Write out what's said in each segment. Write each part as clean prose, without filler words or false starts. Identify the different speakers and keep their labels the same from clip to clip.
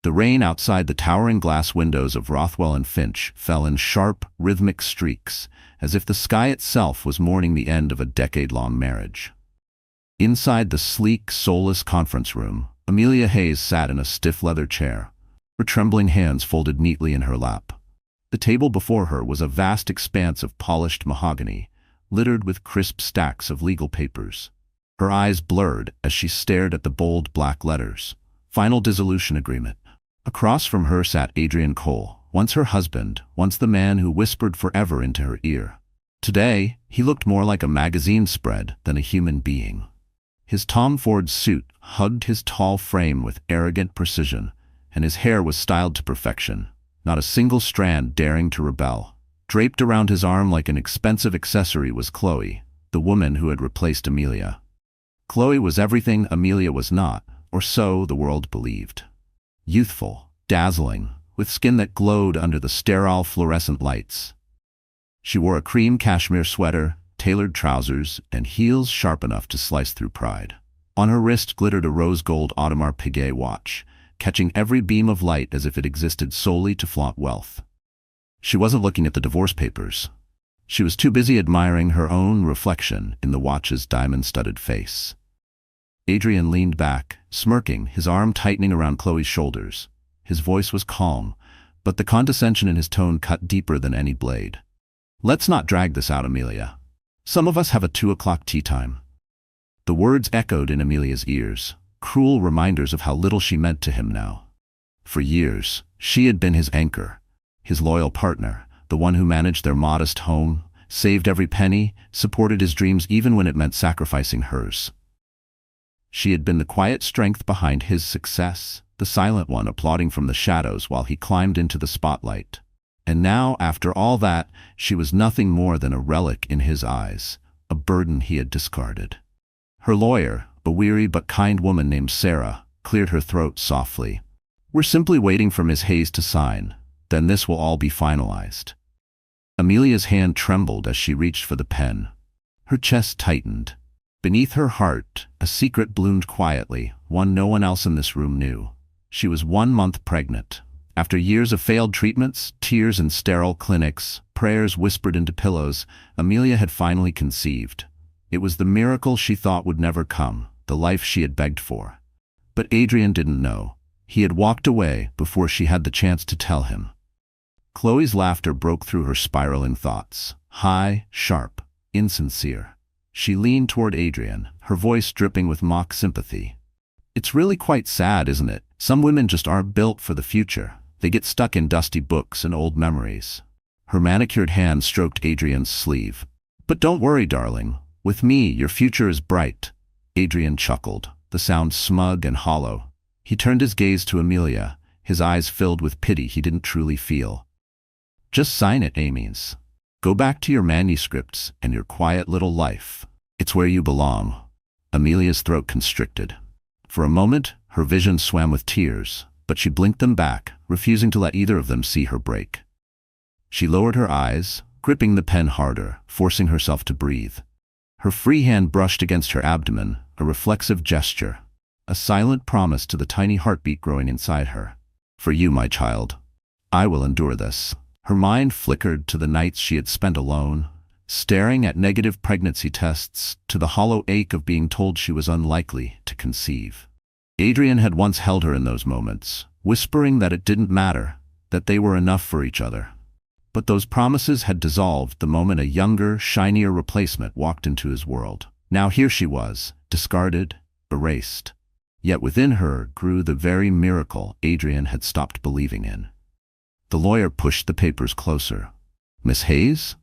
Speaker 1: The rain outside the towering glass windows of Rothwell and Finch fell in sharp, rhythmic streaks, as if the sky itself was mourning the end of a decade-long marriage. Inside the sleek, soulless conference room, Amelia Hayes sat in a stiff leather chair, her trembling hands folded neatly in her lap. The table before her was a vast expanse of polished mahogany, littered with crisp stacks of legal papers. Her eyes blurred as she stared at the bold black letters. Final dissolution agreement. Across from her sat Adrian Cole, once her husband, once the man who whispered forever into her ear. Today, he looked more like a magazine spread than a human being. His Tom Ford suit hugged his tall frame with arrogant precision, and his hair was styled to perfection, not a single strand daring to rebel. Draped around his arm like an expensive accessory was Chloe, the woman who had replaced Amelia. Chloe was everything Amelia was not, or so the world believed. Youthful, dazzling, with skin that glowed under the sterile fluorescent lights. She wore a cream cashmere sweater, tailored trousers, and heels sharp enough to slice through pride. On her wrist glittered a rose-gold Audemars Piguet watch, catching every beam of light as if it existed solely to flaunt wealth. She wasn't looking at the divorce papers. She was too busy admiring her own reflection in the watch's diamond-studded face. Adrian leaned back, smirking, his arm tightening around Chloe's shoulders. His voice was calm, but the condescension in his tone cut deeper than any blade. "Let's not drag this out, Amelia. Some of us have a 2 o'clock tea time." The words echoed in Amelia's ears, cruel reminders of how little she meant to him now. For years, she had been his anchor, his loyal partner, the one who managed their modest home, saved every penny, supported his dreams even when it meant sacrificing hers. She had been the quiet strength behind his success, the silent one applauding from the shadows while he climbed into the spotlight. And now, after all that, she was nothing more than a relic in his eyes, a burden he had discarded. Her lawyer, a weary but kind woman named Sarah, cleared her throat softly. "We're simply waiting for Miss Hayes to sign. Then this will all be finalized." Amelia's hand trembled as she reached for the pen. Her chest tightened. Beneath her heart, a secret bloomed quietly, one no one else in this room knew. She was 1 month pregnant. After years of failed treatments, tears in sterile clinics, prayers whispered into pillows, Amelia had finally conceived. It was the miracle she thought would never come, the life she had begged for. But Adrian didn't know. He had walked away before she had the chance to tell him. Chloe's laughter broke through her spiraling thoughts. High, sharp, insincere. She leaned toward Adrian, her voice dripping with mock sympathy. "It's really quite sad, isn't it? Some women just aren't built for the future. They get stuck in dusty books and old memories." Her manicured hand stroked Adrian's sleeve. "But don't worry, darling. With me, your future is bright." Adrian chuckled, the sound smug and hollow. He turned his gaze to Amelia, his eyes filled with pity he didn't truly feel. "Just sign it, Amy's. Go back to your manuscripts and your quiet little life. It's where you belong." Amelia's throat constricted. For a moment, her vision swam with tears, but she blinked them back, refusing to let either of them see her break. She lowered her eyes, gripping the pen harder, forcing herself to breathe. Her free hand brushed against her abdomen, a reflexive gesture, a silent promise to the tiny heartbeat growing inside her. "For you, my child. I will endure this." Her mind flickered to the nights she had spent alone, staring at negative pregnancy tests, to the hollow ache of being told she was unlikely to conceive. Adrian had once held her in those moments, whispering that it didn't matter, that they were enough for each other. But those promises had dissolved the moment a younger, shinier replacement walked into his world. Now here she was, discarded, erased. Yet within her grew the very miracle Adrian had stopped believing in. The lawyer pushed the papers closer. "Miss Hayes?"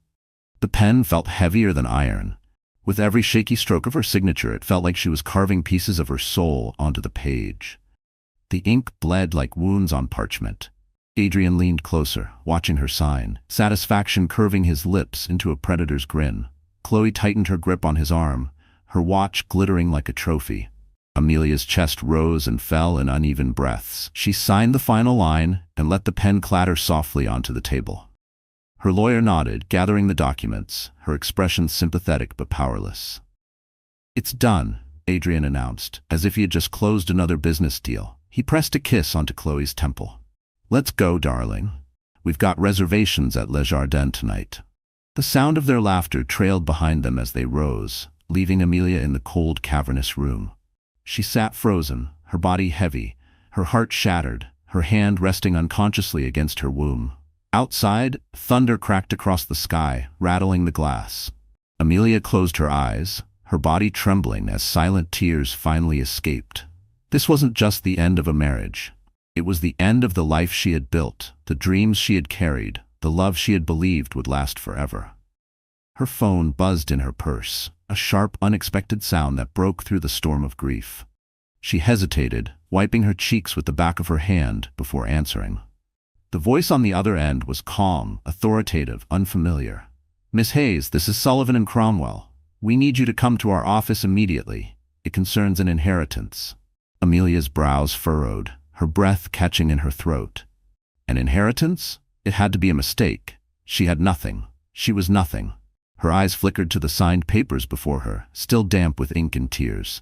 Speaker 1: The pen felt heavier than iron. With every shaky stroke of her signature, it felt like she was carving pieces of her soul onto the page. The ink bled like wounds on parchment. Adrian leaned closer, watching her sign, satisfaction curving his lips into a predator's grin. Chloe tightened her grip on his arm, her watch glittering like a trophy. Amelia's chest rose and fell in uneven breaths. She signed the final line and let the pen clatter softly onto the table. Her lawyer nodded, gathering the documents, her expression sympathetic but powerless. "It's done," Adrian announced, as if he had just closed another business deal. He pressed a kiss onto Chloe's temple. "Let's go, darling. We've got reservations at Le Jardin tonight." The sound of their laughter trailed behind them as they rose, leaving Amelia in the cold, cavernous room. She sat frozen, her body heavy, her heart shattered, her hand resting unconsciously against her womb. Outside, thunder cracked across the sky, rattling the glass. Amelia closed her eyes, her body trembling as silent tears finally escaped. This wasn't just the end of a marriage. It was the end of the life she had built, the dreams she had carried, the love she had believed would last forever. Her phone buzzed in her purse, a sharp, unexpected sound that broke through the storm of grief. She hesitated, wiping her cheeks with the back of her hand before answering. The voice on the other end was calm, authoritative, unfamiliar. "Miss Hayes, this is Sullivan and Cromwell. We need you to come to our office immediately. It concerns an inheritance." Amelia's brows furrowed, her breath catching in her throat. An inheritance? It had to be a mistake. She had nothing. She was nothing. Her eyes flickered to the signed papers before her, still damp with ink and tears.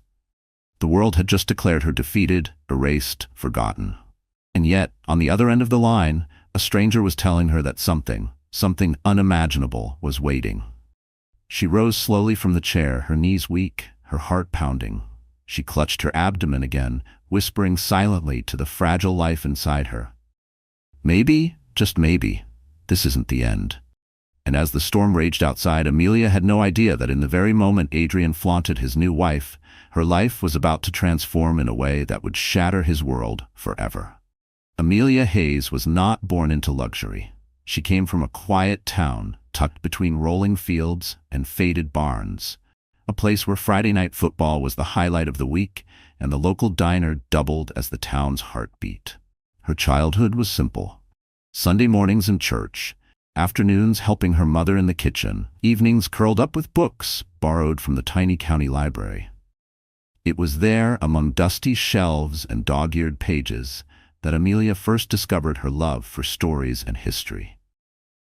Speaker 1: The world had just declared her defeated, erased, forgotten. And yet, on the other end of the line, a stranger was telling her that something unimaginable, was waiting. She rose slowly from the chair, her knees weak, her heart pounding. She clutched her abdomen again, whispering silently to the fragile life inside her. Maybe, just maybe, this isn't the end. And as the storm raged outside, Amelia had no idea that in the very moment Adrian flaunted his new wife, her life was about to transform in a way that would shatter his world forever. Amelia Hayes was not born into luxury. She came from a quiet town, tucked between rolling fields and faded barns, a place where Friday night football was the highlight of the week, and the local diner doubled as the town's heartbeat. Her childhood was simple. Sunday mornings in church, afternoons helping her mother in the kitchen, evenings curled up with books borrowed from the tiny county library. It was there, among dusty shelves and dog-eared pages, that Amelia first discovered her love for stories and history.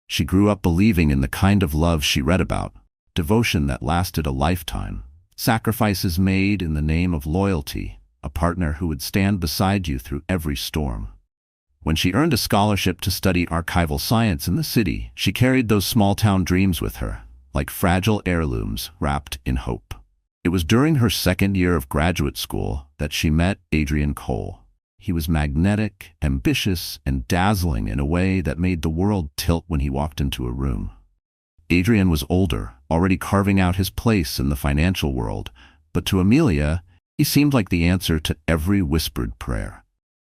Speaker 1: She grew up believing in the kind of love she read about, devotion that lasted a lifetime, sacrifices made in the name of loyalty, a partner who would stand beside you through every storm. When she earned a scholarship to study archival science in the city, she carried those small-town dreams with her, like fragile heirlooms wrapped in hope. It was during her second year of graduate school that she met Adrian Cole. He was magnetic, ambitious, and dazzling in a way that made the world tilt when he walked into a room. Adrian was older, already carving out his place in the financial world, but to Amelia, he seemed like the answer to every whispered prayer.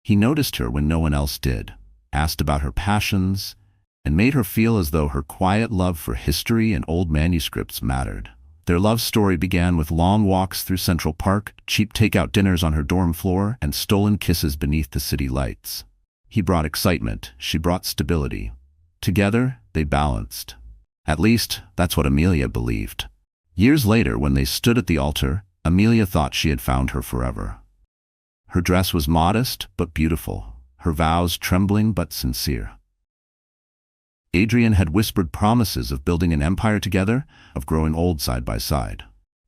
Speaker 1: He noticed her when no one else did, asked about her passions, and made her feel as though her quiet love for history and old manuscripts mattered. Their love story began with long walks through Central Park, cheap takeout dinners on her dorm floor, and stolen kisses beneath the city lights. He brought excitement, she brought stability. Together, they balanced. At least, that's what Amelia believed. Years later, when they stood at the altar, Amelia thought she had found her forever. Her dress was modest but beautiful, her vows trembling but sincere. Adrian had whispered promises of building an empire together, of growing old side by side.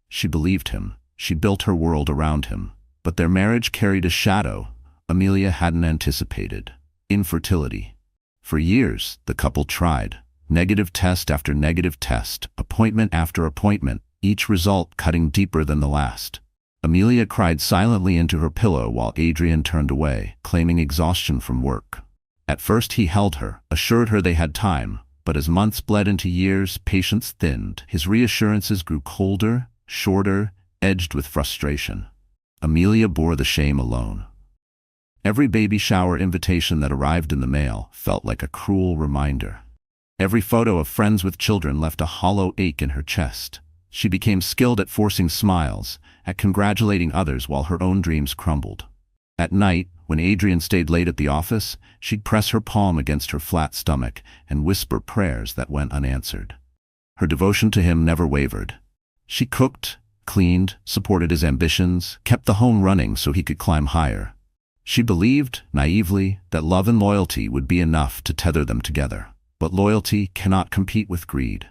Speaker 1: She believed him. She built her world around him. But their marriage carried a shadow Amelia hadn't anticipated: infertility. For years, the couple tried. Negative test after negative test, appointment after appointment, each result cutting deeper than the last. Amelia cried silently into her pillow while Adrian turned away, claiming exhaustion from work. At first he held her, assured her they had time, but as months bled into years, patience thinned. His reassurances grew colder, shorter, edged with frustration. Amelia bore the shame alone. Every baby shower invitation that arrived in the mail felt like a cruel reminder. Every photo of friends with children left a hollow ache in her chest. She became skilled at forcing smiles, at congratulating others while her own dreams crumbled. At night, when Adrian stayed late at the office, she'd press her palm against her flat stomach and whisper prayers that went unanswered. Her devotion to him never wavered. She cooked, cleaned, supported his ambitions, kept the home running so he could climb higher. She believed, naively, that love and loyalty would be enough to tether them together. But loyalty cannot compete with greed,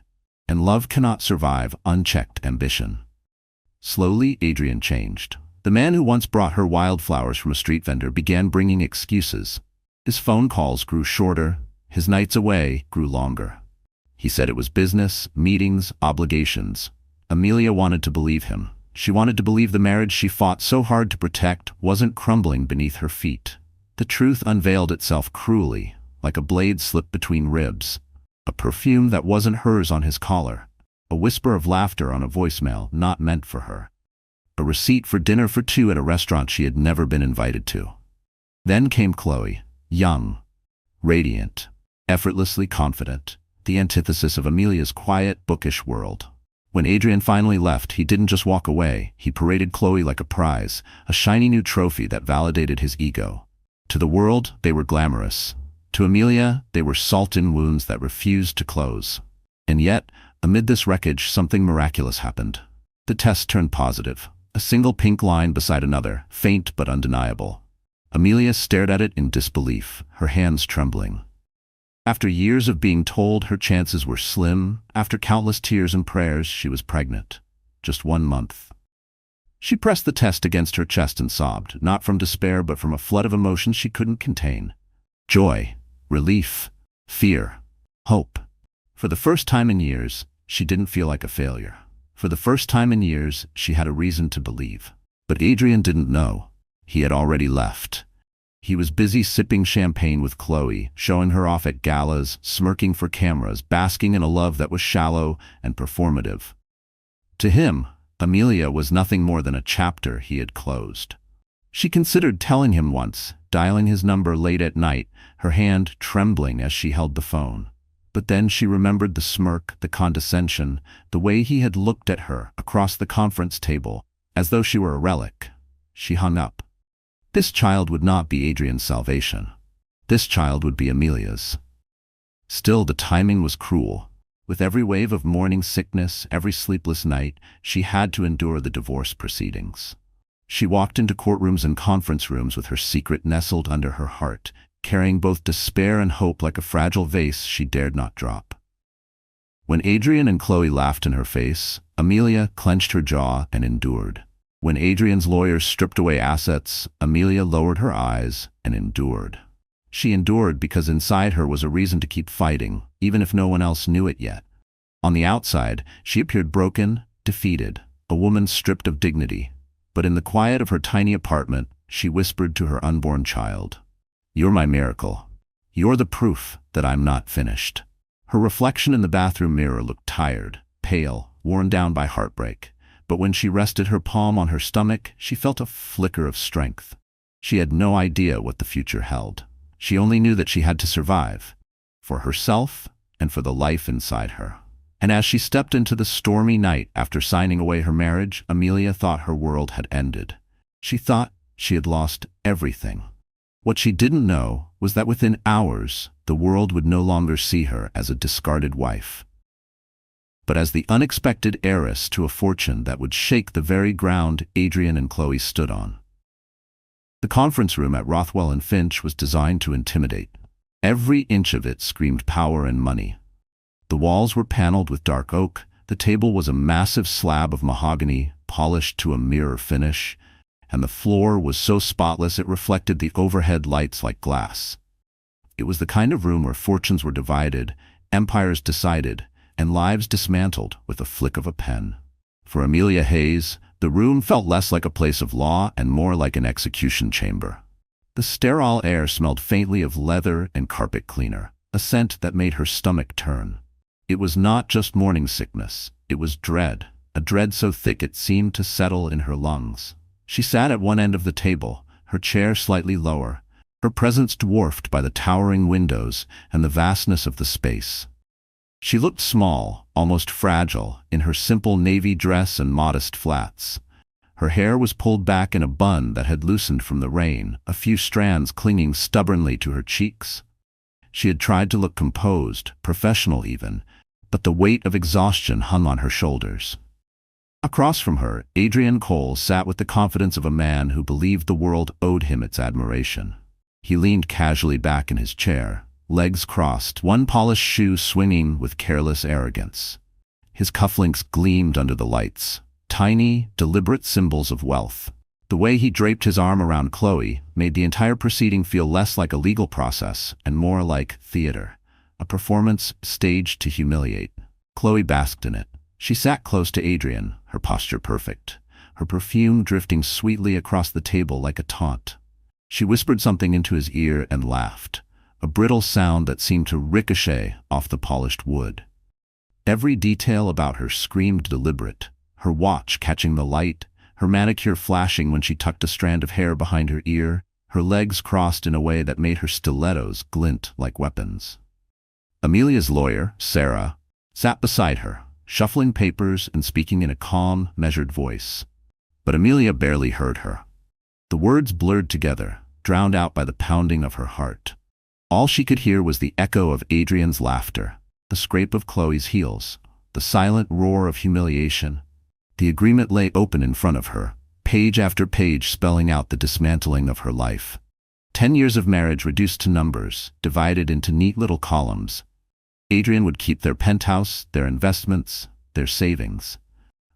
Speaker 1: and love cannot survive unchecked ambition. Slowly, Adrian changed. The man who once brought her wildflowers from a street vendor began bringing excuses. His phone calls grew shorter, his nights away grew longer. He said it was business, meetings, obligations. Amelia wanted to believe him. She wanted to believe the marriage she fought so hard to protect wasn't crumbling beneath her feet. The truth unveiled itself cruelly, like a blade slipped between ribs. A perfume that wasn't hers on his collar. A whisper of laughter on a voicemail not meant for her. A receipt for dinner for two at a restaurant she had never been invited to. Then came Chloe, young, radiant, effortlessly confident, the antithesis of Amelia's quiet, bookish world. When Adrian finally left, he didn't just walk away, he paraded Chloe like a prize, a shiny new trophy that validated his ego. To the world, they were glamorous. To Amelia, they were salt-in wounds that refused to close. And yet, amid this wreckage, something miraculous happened. The test turned positive. A single pink line beside another, faint but undeniable. Amelia stared at it in disbelief, her hands trembling. After years of being told her chances were slim, after countless tears and prayers, she was pregnant. Just 1 month. She pressed the test against her chest and sobbed, not from despair but from a flood of emotions she couldn't contain. Joy, relief, fear, hope. For the first time in years, she didn't feel like a failure. For the first time in years, she had a reason to believe. But Adrian didn't know. He had already left. He was busy sipping champagne with Chloe, showing her off at galas, smirking for cameras, basking in a love that was shallow and performative. To him, Amelia was nothing more than a chapter he had closed. She considered telling him once, dialing his number late at night, her hand trembling as she held the phone. But then she remembered the smirk, the condescension, the way he had looked at her across the conference table, as though she were a relic. She hung up. This child would not be Adrian's salvation. This child would be Amelia's. Still, the timing was cruel. With every wave of morning sickness, every sleepless night, she had to endure the divorce proceedings. She walked into courtrooms and conference rooms with her secret nestled under her heart, carrying both despair and hope like a fragile vase she dared not drop. When Adrian and Chloe laughed in her face, Amelia clenched her jaw and endured. When Adrian's lawyers stripped away assets, Amelia lowered her eyes and endured. She endured because inside her was a reason to keep fighting, even if no one else knew it yet. On the outside, she appeared broken, defeated, a woman stripped of dignity. But in the quiet of her tiny apartment, she whispered to her unborn child, "You're my miracle. You're the proof that I'm not finished." Her reflection in the bathroom mirror looked tired, pale, worn down by heartbreak. But when she rested her palm on her stomach, she felt a flicker of strength. She had no idea what the future held. She only knew that she had to survive, for herself and for the life inside her. And as she stepped into the stormy night after signing away her marriage, Amelia thought her world had ended. She thought she had lost everything. What she didn't know was that within hours, the world would no longer see her as a discarded wife, but as the unexpected heiress to a fortune that would shake the very ground Adrian and Chloe stood on. The conference room at Rothwell and Finch was designed to intimidate. Every inch of it screamed power and money. The walls were paneled with dark oak, the table was a massive slab of mahogany, polished to a mirror finish, and the floor was so spotless it reflected the overhead lights like glass. It was the kind of room where fortunes were divided, empires decided, and lives dismantled with a flick of a pen. For Amelia Hayes, the room felt less like a place of law and more like an execution chamber. The sterile air smelled faintly of leather and carpet cleaner, a scent that made her stomach turn. It was not just morning sickness, it was dread, a dread so thick it seemed to settle in her lungs. She sat at one end of the table, her chair slightly lower, her presence dwarfed by the towering windows and the vastness of the space. She looked small, almost fragile, in her simple navy dress and modest flats. Her hair was pulled back in a bun that had loosened from the rain, a few strands clinging stubbornly to her cheeks. She had tried to look composed, professional even, but the weight of exhaustion hung on her shoulders. Across from her, Adrian Cole sat with the confidence of a man who believed the world owed him its admiration. He leaned casually back in his chair, legs crossed, one polished shoe swinging with careless arrogance. His cufflinks gleamed under the lights, tiny, deliberate symbols of wealth. The way he draped his arm around Chloe made the entire proceeding feel less like a legal process and more like theater, a performance staged to humiliate. Chloe basked in it. She sat close to Adrian, her posture perfect, her perfume drifting sweetly across the table like a taunt. She whispered something into his ear and laughed, a brittle sound that seemed to ricochet off the polished wood. Every detail about her screamed deliberate, her watch catching the light, her manicure flashing when she tucked a strand of hair behind her ear, her legs crossed in a way that made her stilettos glint like weapons. Amelia's lawyer, Sarah, sat beside her, shuffling papers and speaking in a calm, measured voice. But Amelia barely heard her. The words blurred together, drowned out by the pounding of her heart. All she could hear was the echo of Adrian's laughter, the scrape of Chloe's heels, the silent roar of humiliation. The agreement lay open in front of her, page after page spelling out the dismantling of her life. 10 years of marriage reduced to numbers, divided into neat little columns. Adrian would keep their penthouse, their investments, their savings.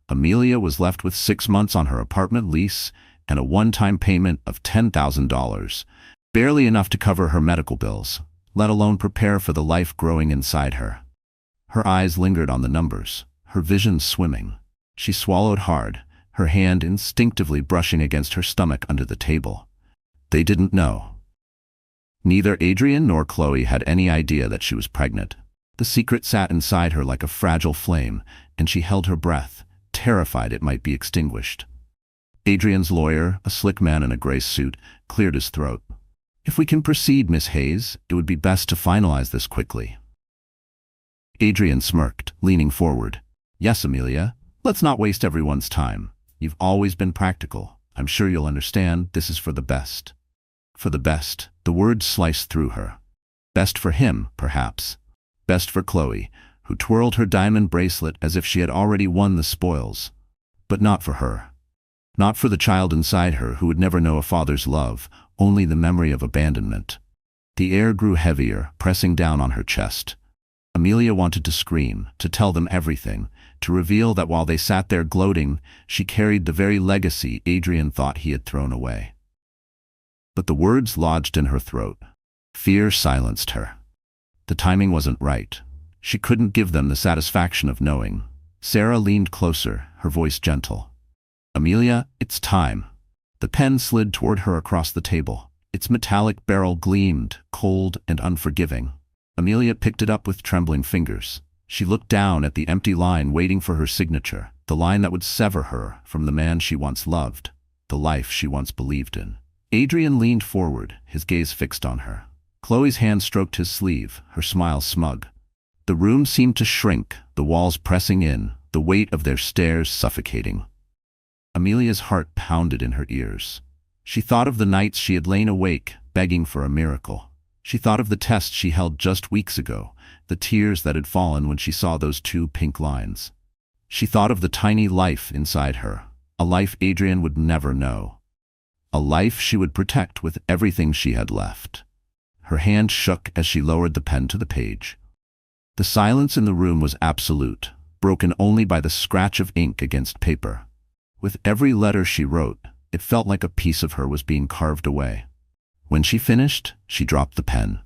Speaker 1: Amelia was left with 6 months on her apartment lease and a one-time payment of $10,000, barely enough to cover her medical bills, let alone prepare for the life growing inside her. Her eyes lingered on the numbers, her vision swimming. She swallowed hard, her hand instinctively brushing against her stomach under the table. They didn't know. Neither Adrian nor Chloe had any idea that she was pregnant. The secret sat inside her like a fragile flame, and she held her breath, terrified it might be extinguished. Adrian's lawyer, a slick man in a gray suit, cleared his throat. "If we can proceed, Miss Hayes, it would be best to finalize this quickly." Adrian smirked, leaning forward. "Yes, Amelia. Let's not waste everyone's time. You've always been practical. I'm sure you'll understand this is for the best." For the best, the words sliced through her. Best for him, perhaps. Best for Chloe, who twirled her diamond bracelet as if she had already won the spoils. But not for her. Not for the child inside her who would never know a father's love, only the memory of abandonment. The air grew heavier, pressing down on her chest. Amelia wanted to scream, to tell them everything, to reveal that while they sat there gloating, she carried the very legacy Adrian thought he had thrown away. But the words lodged in her throat. Fear silenced her. The timing wasn't right. She couldn't give them the satisfaction of knowing. Sarah leaned closer, her voice gentle. "Amelia, it's time." The pen slid toward her across the table. Its metallic barrel gleamed, cold and unforgiving. Amelia picked it up with trembling fingers. She looked down at the empty line waiting for her signature, the line that would sever her from the man she once loved, the life she once believed in. Adrian leaned forward, his gaze fixed on her. Chloe's hand stroked his sleeve, her smile smug. The room seemed to shrink, the walls pressing in, the weight of their stares suffocating. Amelia's heart pounded in her ears. She thought of the nights she had lain awake, begging for a miracle. She thought of the test she held just weeks ago, the tears that had fallen when she saw those 2 pink lines. She thought of the tiny life inside her, a life Adrian would never know. A life she would protect with everything she had left. Her hand shook as she lowered the pen to the page. The silence in the room was absolute, broken only by the scratch of ink against paper. With every letter she wrote, it felt like a piece of her was being carved away. When she finished, she dropped the pen.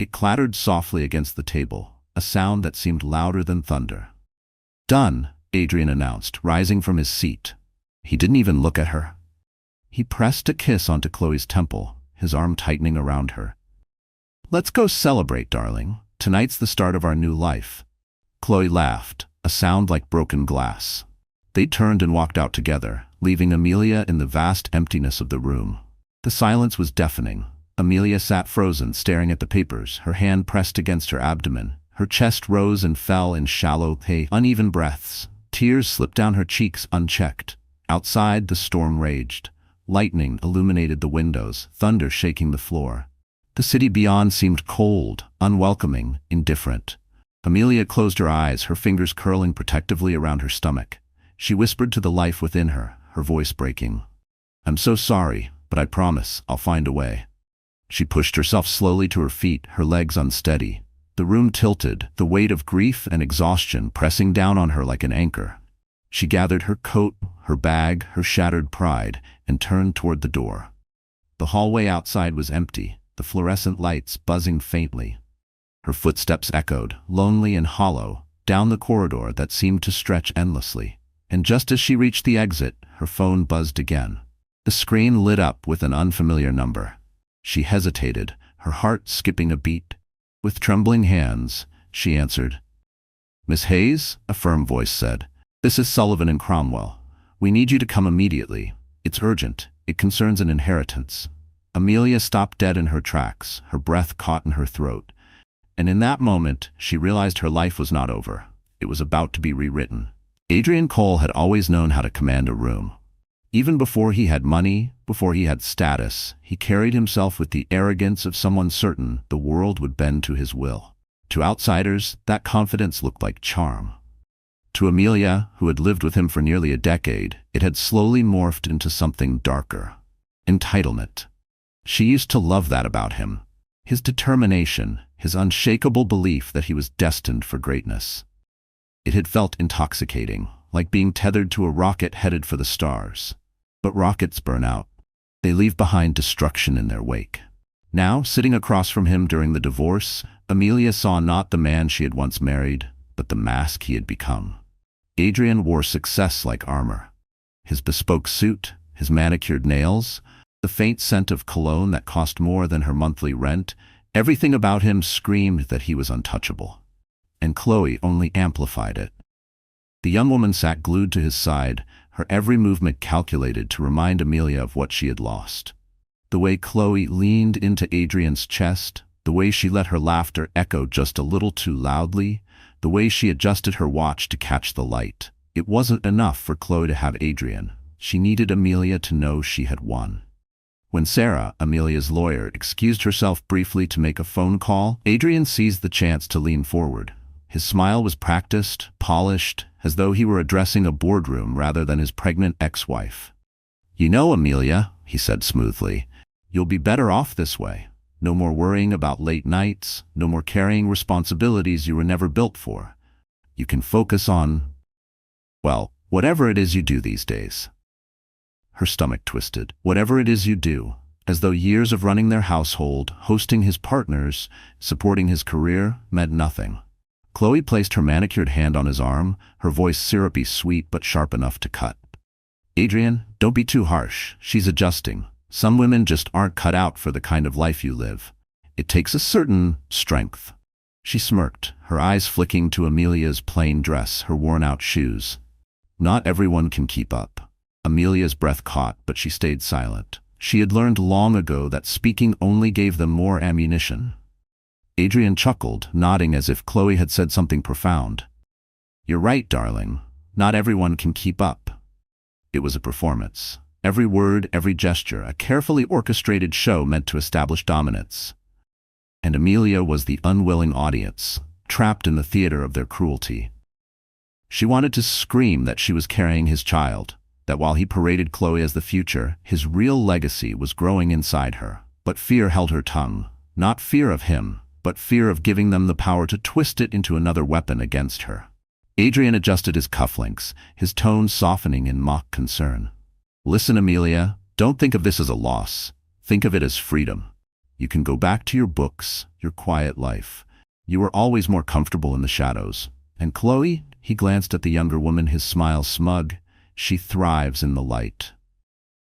Speaker 1: It clattered softly against the table, a sound that seemed louder than thunder. "Done," Adrian announced, rising from his seat. He didn't even look at her. He pressed a kiss onto Chloe's temple, his arm tightening around her. "Let's go celebrate, darling. Tonight's the start of our new life." Chloe laughed, a sound like broken glass. They turned and walked out together, leaving Amelia in the vast emptiness of the room. The silence was deafening. Amelia sat frozen, staring at the papers, her hand pressed against her abdomen. Her chest rose and fell in shallow, uneven breaths. Tears slipped down her cheeks unchecked. Outside, the storm raged. Lightning illuminated the windows, thunder shaking the floor. The city beyond seemed cold, unwelcoming, indifferent. Amelia closed her eyes, her fingers curling protectively around her stomach. She whispered to the life within her, her voice breaking. "I'm so sorry, but I promise I'll find a way." She pushed herself slowly to her feet, her legs unsteady. The room tilted, the weight of grief and exhaustion pressing down on her like an anchor. She gathered her coat, her bag, her shattered pride, and turned toward the door. The hallway outside was empty, the fluorescent lights buzzing faintly. Her footsteps echoed, lonely and hollow, down the corridor that seemed to stretch endlessly. And just as she reached the exit, her phone buzzed again. The screen lit up with an unfamiliar number. She hesitated, her heart skipping a beat. With trembling hands, she answered. "Miss Hayes?" a firm voice said. "This is Sullivan and Cromwell. We need you to come immediately. It's urgent. It concerns an inheritance." Amelia stopped dead in her tracks, her breath caught in her throat. And in that moment, she realized her life was not over. It was about to be rewritten. Adrian Cole had always known how to command a room. Even before he had money, before he had status, he carried himself with the arrogance of someone certain the world would bend to his will. To outsiders, that confidence looked like charm. To Amelia, who had lived with him for nearly a decade, it had slowly morphed into something darker. Entitlement. She used to love that about him. His determination, his unshakable belief that he was destined for greatness. It had felt intoxicating, like being tethered to a rocket headed for the stars. But rockets burn out. They leave behind destruction in their wake. Now, sitting across from him during the divorce, Amelia saw not the man she had once married, but the mask he had become. Adrian wore success like armor. His bespoke suit, his manicured nails, the faint scent of cologne that cost more than her monthly rent, everything about him screamed that he was untouchable. And Chloe only amplified it. The young woman sat glued to his side, her every movement calculated to remind Amelia of what she had lost. The way Chloe leaned into Adrian's chest, the way she let her laughter echo just a little too loudly, the way she adjusted her watch to catch the light. It wasn't enough for Chloe to have Adrian. She needed Amelia to know she had won. When Sarah, Amelia's lawyer, excused herself briefly to make a phone call, Adrian seized the chance to lean forward. His smile was practiced, polished, as though he were addressing a boardroom rather than his pregnant ex-wife. "You know, Amelia," he said smoothly, "you'll be better off this way. No more worrying about late nights, no more carrying responsibilities you were never built for. You can focus on, well, whatever it is you do these days." Her stomach twisted. Whatever it is you do, as though years of running their household, hosting his partners, supporting his career, meant nothing. Chloe placed her manicured hand on his arm, her voice syrupy sweet but sharp enough to cut. "Adrian, don't be too harsh. She's adjusting. Some women just aren't cut out for the kind of life you live. It takes a certain strength." She smirked, her eyes flicking to Amelia's plain dress, her worn-out shoes. "Not everyone can keep up." Amelia's breath caught, but she stayed silent. She had learned long ago that speaking only gave them more ammunition. Adrian chuckled, nodding as if Chloe had said something profound. "You're right, darling. Not everyone can keep up." It was a performance. Every word, every gesture, a carefully orchestrated show meant to establish dominance. And Amelia was the unwilling audience, trapped in the theater of their cruelty. She wanted to scream that she was carrying his child, that while he paraded Chloe as the future, his real legacy was growing inside her. But fear held her tongue. Not fear of him, but fear of giving them the power to twist it into another weapon against her. Adrian adjusted his cufflinks, his tone softening in mock concern. "Listen, Amelia, don't think of this as a loss. Think of it as freedom. You can go back to your books, your quiet life. You were always more comfortable in the shadows. And Chloe," he glanced at the younger woman, his smile smug, "she thrives in the light."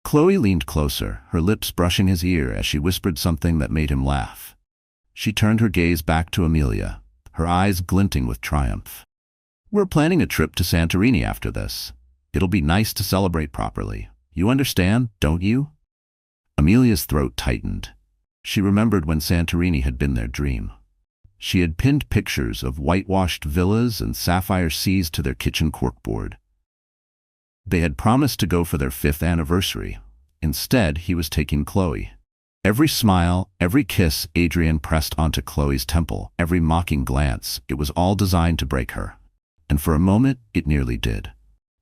Speaker 1: Chloe leaned closer, her lips brushing his ear as she whispered something that made him laugh. She turned her gaze back to Amelia, her eyes glinting with triumph. "We're planning a trip to Santorini after this. It'll be nice to celebrate properly. You understand, don't you?" Amelia's throat tightened. She remembered when Santorini had been their dream. She had pinned pictures of whitewashed villas and sapphire seas to their kitchen corkboard. They had promised to go for their 5th anniversary. Instead, he was taking Chloe. Every smile, every kiss Adrian pressed onto Chloe's temple, every mocking glance, it was all designed to break her. And for a moment, it nearly did.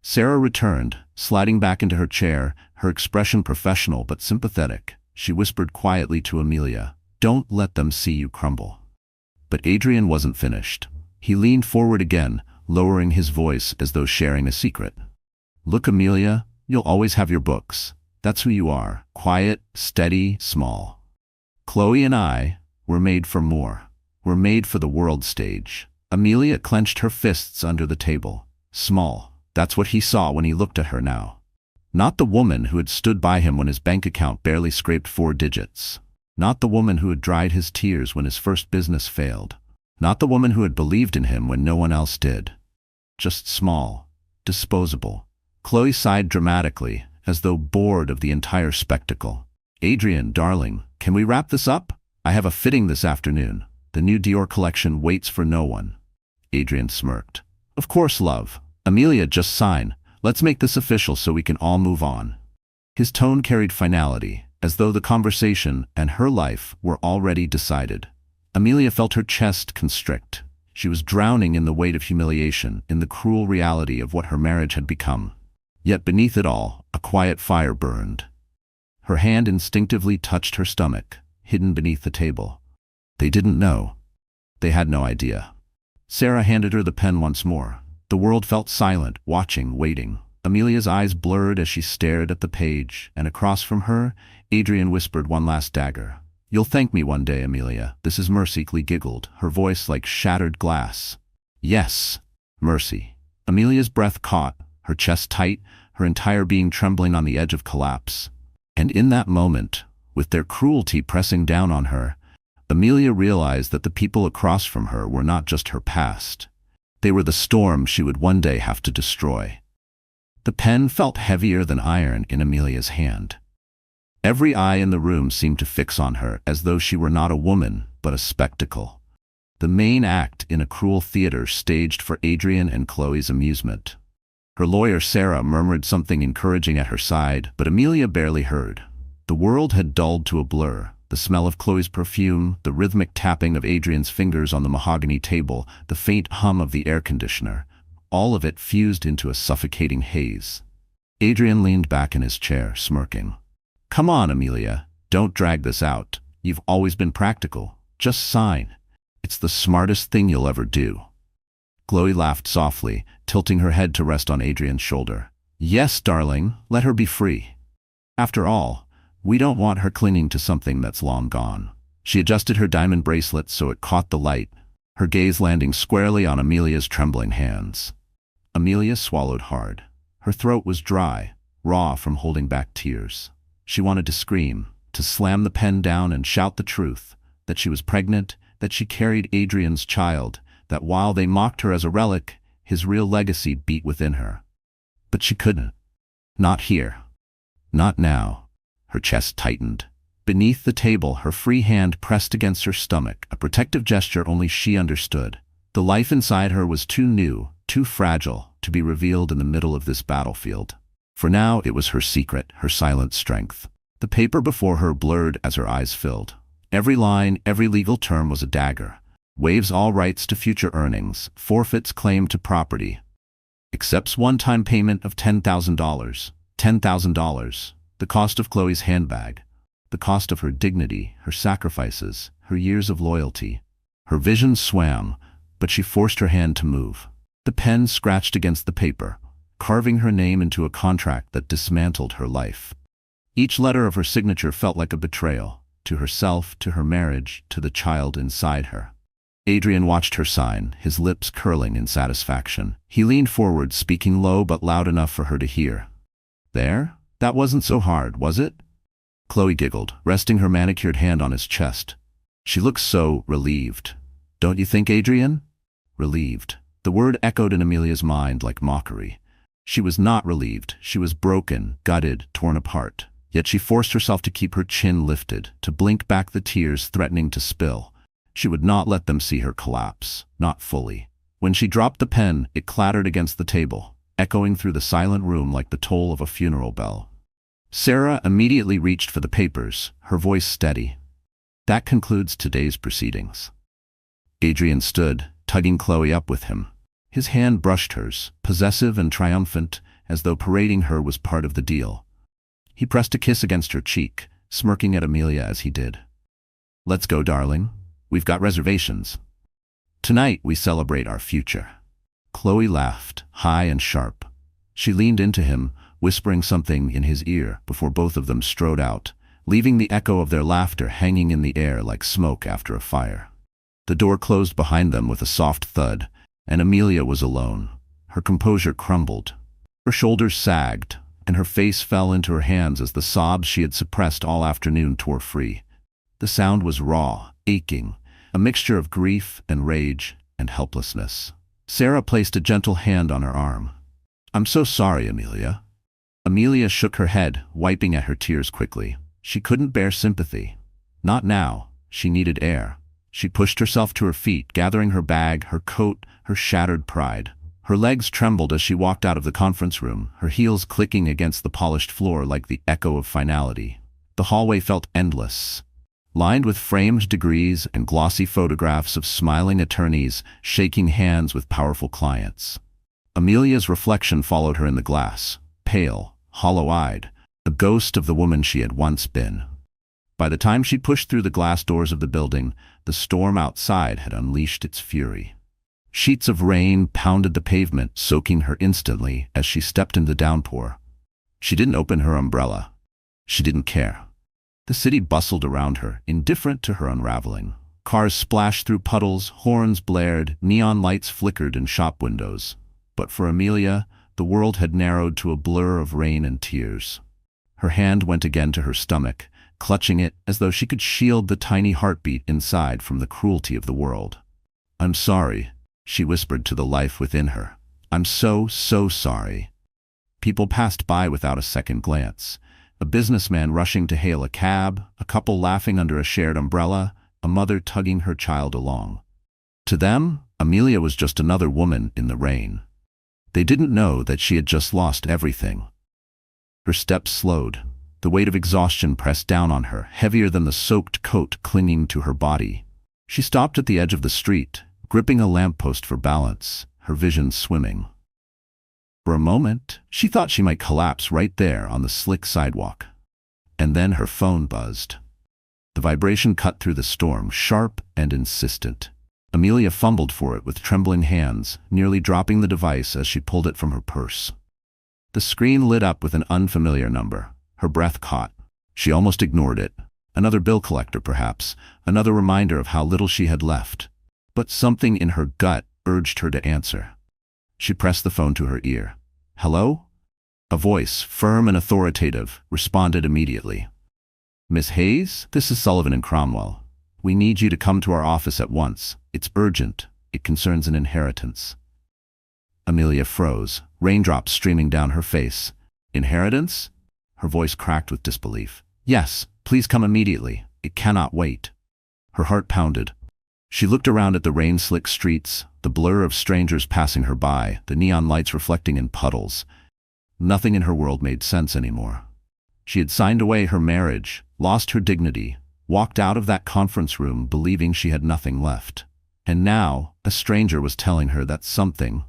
Speaker 1: Sarah returned, sliding back into her chair, her expression professional but sympathetic. She whispered quietly to Amelia, "Don't let them see you crumble." But Adrian wasn't finished. He leaned forward again, lowering his voice as though sharing a secret. "Look, Amelia, you'll always have your books. That's who you are, quiet, steady, small. Chloe and I, we're made for more. We're made for the world stage." Amelia clenched her fists under the table. Small, that's what he saw when he looked at her now. Not the woman who had stood by him when his bank account barely scraped 4 digits. Not the woman who had dried his tears when his first business failed. Not the woman who had believed in him when no one else did. Just small, disposable. Chloe sighed dramatically, as though bored of the entire spectacle. "Adrian, darling, can we wrap this up? I have a fitting this afternoon. The new Dior collection waits for no one." Adrian smirked. "Of course, love. Amelia, just sign. Let's make this official so we can all move on." His tone carried finality, as though the conversation and her life were already decided. Amelia felt her chest constrict. She was drowning in the weight of humiliation, in the cruel reality of what her marriage had become. Yet beneath it all, a quiet fire burned. Her hand instinctively touched her stomach, hidden beneath the table. They didn't know. They had no idea. Sarah handed her the pen once more. The world felt silent, watching, waiting. Amelia's eyes blurred as she stared at the page, and across from her, Adrian whispered one last dagger. "You'll thank me one day, Amelia." This is Mercy, Chloe giggled, her voice like shattered glass. "Yes, Mercy." Amelia's breath caught, her chest tight, her entire being trembling on the edge of collapse. And in that moment, with their cruelty pressing down on her, Amelia realized that the people across from her were not just her past. They were the storm she would one day have to destroy. The pen felt heavier than iron in Amelia's hand. Every eye in the room seemed to fix on her, as though she were not a woman, but a spectacle. The main act in a cruel theater staged for Adrian and Chloe's amusement. Her lawyer Sarah murmured something encouraging at her side, but Amelia barely heard. The world had dulled to a blur. The smell of Chloe's perfume, the rhythmic tapping of Adrian's fingers on the mahogany table, the faint hum of the air conditioner, all of it fused into a suffocating haze. Adrian leaned back in his chair, smirking. "Come on, Amelia, don't drag this out. You've always been practical. Just sign. It's the smartest thing you'll ever do." Chloe laughed softly, tilting her head to rest on Adrian's shoulder. "Yes, darling, let her be free. After all, we don't want her clinging to something that's long gone." She adjusted her diamond bracelet so it caught the light, her gaze landing squarely on Amelia's trembling hands. Amelia swallowed hard. Her throat was dry, raw from holding back tears. She wanted to scream, to slam the pen down and shout the truth, that she was pregnant, that she carried Adrian's child, that while they mocked her as a relic, his real legacy beat within her. But she couldn't. Not here. Not now. Her chest tightened. Beneath the table, her free hand pressed against her stomach, a protective gesture only she understood. The life inside her was too new, too fragile, to be revealed in the middle of this battlefield. For now, it was her secret, her silent strength. The paper before her blurred as her eyes filled. Every line, every legal term was a dagger. Waives all rights to future earnings, forfeits claim to property. Accepts one-time payment of $10,000. $10,000. The cost of Chloe's handbag. The cost of her dignity, her sacrifices, her years of loyalty. Her vision swam, but she forced her hand to move. The pen scratched against the paper, carving her name into a contract that dismantled her life. Each letter of her signature felt like a betrayal, to herself, to her marriage, to the child inside her. Adrian watched her sign, his lips curling in satisfaction. He leaned forward, speaking low but loud enough for her to hear. "There? That wasn't so hard, was it?" Chloe giggled, resting her manicured hand on his chest. She looked so relieved. "Don't you think, Adrian?" Relieved. The word echoed in Amelia's mind like mockery. She was not relieved. She was broken, gutted, torn apart. Yet she forced herself to keep her chin lifted, to blink back the tears threatening to spill. She would not let them see her collapse, not fully. When she dropped the pen, it clattered against the table, echoing through the silent room like the toll of a funeral bell. Sarah immediately reached for the papers, her voice steady. "That concludes today's proceedings." Adrian stood, tugging Chloe up with him. His hand brushed hers, possessive and triumphant, as though parading her was part of the deal. He pressed a kiss against her cheek, smirking at Amelia as he did. "Let's go, darling. We've got reservations. Tonight we celebrate our future." Chloe laughed, high and sharp. She leaned into him, whispering something in his ear before both of them strode out, leaving the echo of their laughter hanging in the air like smoke after a fire. The door closed behind them with a soft thud, and Amelia was alone. Her composure crumbled. Her shoulders sagged, and her face fell into her hands as the sobs she had suppressed all afternoon tore free. The sound was raw, aching, a mixture of grief and rage and helplessness. Sarah placed a gentle hand on her arm. "I'm so sorry, Amelia." Amelia shook her head, wiping at her tears quickly. She couldn't bear sympathy. Not now. She needed air. She pushed herself to her feet, gathering her bag, her coat, her shattered pride. Her legs trembled as she walked out of the conference room, her heels clicking against the polished floor like the echo of finality. The hallway felt endless, lined with framed degrees and glossy photographs of smiling attorneys shaking hands with powerful clients. Amelia's reflection followed her in the glass, pale, hollow-eyed, a ghost of the woman she had once been. By the time she pushed through the glass doors of the building, the storm outside had unleashed its fury. Sheets of rain pounded the pavement, soaking her instantly as she stepped into the downpour. She didn't open her umbrella. She didn't care. The city bustled around her, indifferent to her unraveling. Cars splashed through puddles, horns blared, neon lights flickered in shop windows. But for Amelia, the world had narrowed to a blur of rain and tears. Her hand went again to her stomach, clutching it as though she could shield the tiny heartbeat inside from the cruelty of the world. "I'm sorry," she whispered to the life within her. "I'm so sorry." People passed by without a second glance. A businessman rushing to hail a cab, a couple laughing under a shared umbrella, a mother tugging her child along. To them, Amelia was just another woman in the rain. They didn't know that she had just lost everything. Her steps slowed. The weight of exhaustion pressed down on her, heavier than the soaked coat clinging to her body. She stopped at the edge of the street, gripping a lamppost for balance, her vision swimming. For a moment, she thought she might collapse right there on the slick sidewalk. And then her phone buzzed. The vibration cut through the storm, sharp and insistent. Amelia fumbled for it with trembling hands, nearly dropping the device as she pulled it from her purse. The screen lit up with an unfamiliar number. Her breath caught. She almost ignored it. Another bill collector, perhaps, another reminder of how little she had left. But something in her gut urged her to answer. She pressed the phone to her ear. "Hello?" A voice, firm and authoritative, responded immediately. "Miss Hayes, this is Sullivan and Cromwell. We need you to come to our office at once. It's urgent. It concerns an inheritance." Amelia froze, raindrops streaming down her face. "Inheritance?" Her voice cracked with disbelief. "Yes, please come immediately. It cannot wait." Her heart pounded. She looked around at the rain-slick streets, the blur of strangers passing her by, the neon lights reflecting in puddles. Nothing in her world made sense anymore. She had signed away her marriage, lost her dignity, walked out of that conference room believing she had nothing left. And now, a stranger was telling her that something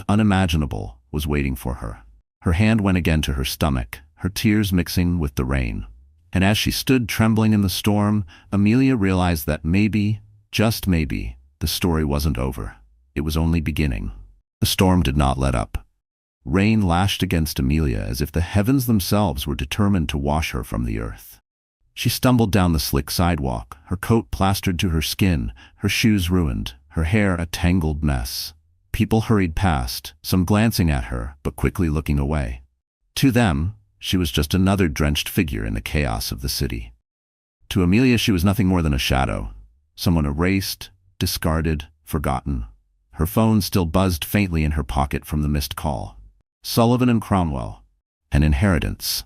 Speaker 1: unimaginable, was waiting for her. Her hand went again to her stomach, her tears mixing with the rain. And as she stood trembling in the storm, Amelia realized that maybe, just maybe, the story wasn't over. It was only beginning. The storm did not let up. Rain lashed against Amelia as if the heavens themselves were determined to wash her from the earth. She stumbled down the slick sidewalk, her coat plastered to her skin, her shoes ruined, her hair a tangled mess. People hurried past, some glancing at her, but quickly looking away. To them, she was just another drenched figure in the chaos of the city. To Amelia, she was nothing more than a shadow, someone erased, discarded, forgotten. Her phone still buzzed faintly in her pocket from the missed call. Sullivan and Cromwell. An inheritance.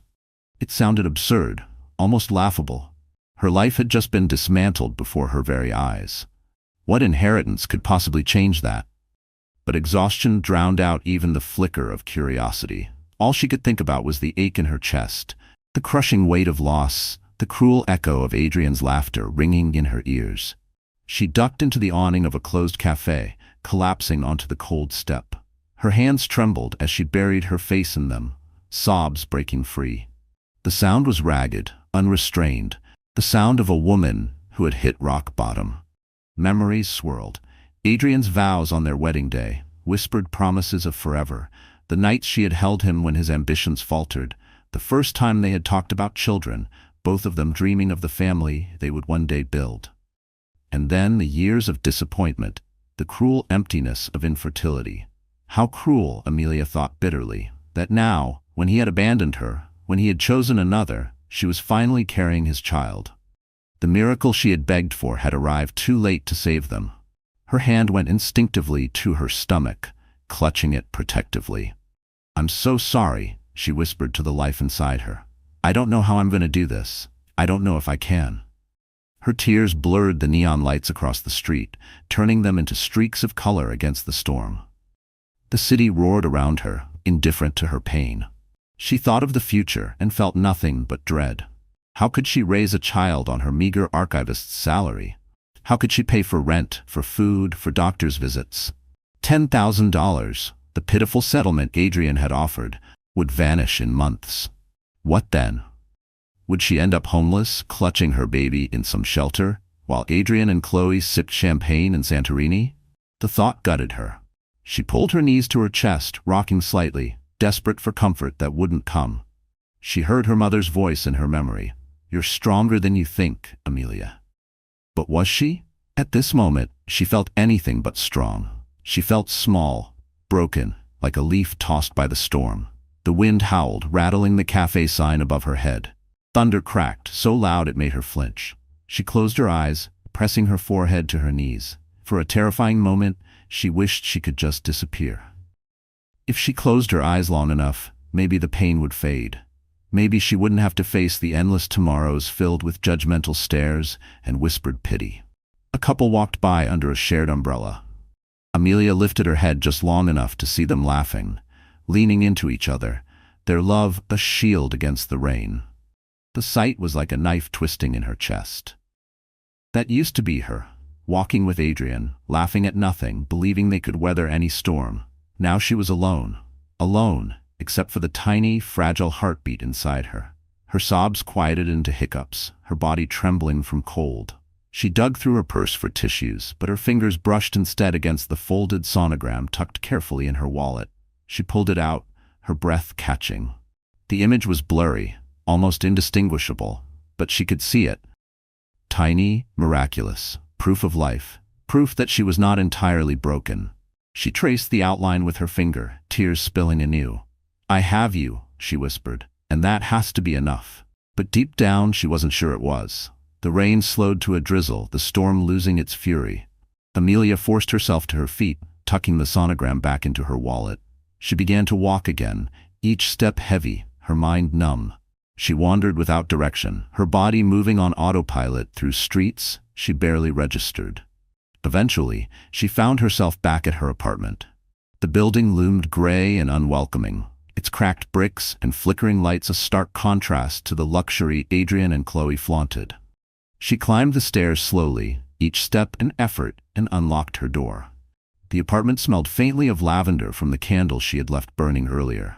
Speaker 1: It sounded absurd, almost laughable. Her life had just been dismantled before her very eyes. What inheritance could possibly change that? But exhaustion drowned out even the flicker of curiosity. All she could think about was the ache in her chest, the crushing weight of loss, the cruel echo of Adrian's laughter ringing in her ears. She ducked into the awning of a closed cafe, collapsing onto the cold step. Her hands trembled as she buried her face in them, sobs breaking free. The sound was ragged, unrestrained, the sound of a woman who had hit rock bottom. Memories swirled. Adrian's vows on their wedding day, whispered promises of forever, the nights she had held him when his ambitions faltered, the first time they had talked about children, both of them dreaming of the family they would one day build. And then the years of disappointment, the cruel emptiness of infertility. How cruel, Amelia thought bitterly, that now, when he had abandoned her, when he had chosen another, she was finally carrying his child. The miracle she had begged for had arrived too late to save them. Her hand went instinctively to her stomach, clutching it protectively. "I'm so sorry," she whispered to the life inside her. "I don't know how I'm going to do this. I don't know if I can." Her tears blurred the neon lights across the street, turning them into streaks of color against the storm. The city roared around her, indifferent to her pain. She thought of the future and felt nothing but dread. How could she raise a child on her meager archivist's salary? How could she pay for rent, for food, for doctor's visits? $10,000, the pitiful settlement Adrian had offered, would vanish in months. What then? Would she end up homeless, clutching her baby in some shelter, while Adrian and Chloe sipped champagne in Santorini? The thought gutted her. She pulled her knees to her chest, rocking slightly, desperate for comfort that wouldn't come. She heard her mother's voice in her memory. "You're stronger than you think, Amelia." But was she? At this moment, she felt anything but strong. She felt small, broken, like a leaf tossed by the storm. The wind howled, rattling the cafe sign above her head. Thunder cracked, so loud it made her flinch. She closed her eyes, pressing her forehead to her knees. For a terrifying moment, she wished she could just disappear. If she closed her eyes long enough, maybe the pain would fade. Maybe she wouldn't have to face the endless tomorrows filled with judgmental stares and whispered pity. A couple walked by under a shared umbrella. Amelia lifted her head just long enough to see them laughing, leaning into each other, their love a shield against the rain. The sight was like a knife twisting in her chest. That used to be her, walking with Adrian, laughing at nothing, believing they could weather any storm. Now she was alone. Alone, except for the tiny, fragile heartbeat inside her. Her sobs quieted into hiccups, her body trembling from cold. She dug through her purse for tissues, but her fingers brushed instead against the folded sonogram tucked carefully in her wallet. She pulled it out, her breath catching. The image was blurry, almost indistinguishable, but she could see it. Tiny, miraculous, proof of life, proof that she was not entirely broken. She traced the outline with her finger, tears spilling anew. "I have you," she whispered, "and that has to be enough." But deep down she wasn't sure it was. The rain slowed to a drizzle, the storm losing its fury. Amelia forced herself to her feet, tucking the sonogram back into her wallet. She began to walk again, each step heavy, her mind numb. She wandered without direction, her body moving on autopilot through streets she barely registered. Eventually, she found herself back at her apartment. The building loomed gray and unwelcoming, its cracked bricks and flickering lights a stark contrast to the luxury Adrian and Chloe flaunted. She climbed the stairs slowly, each step an effort, and unlocked her door. The apartment smelled faintly of lavender from the candle she had left burning earlier.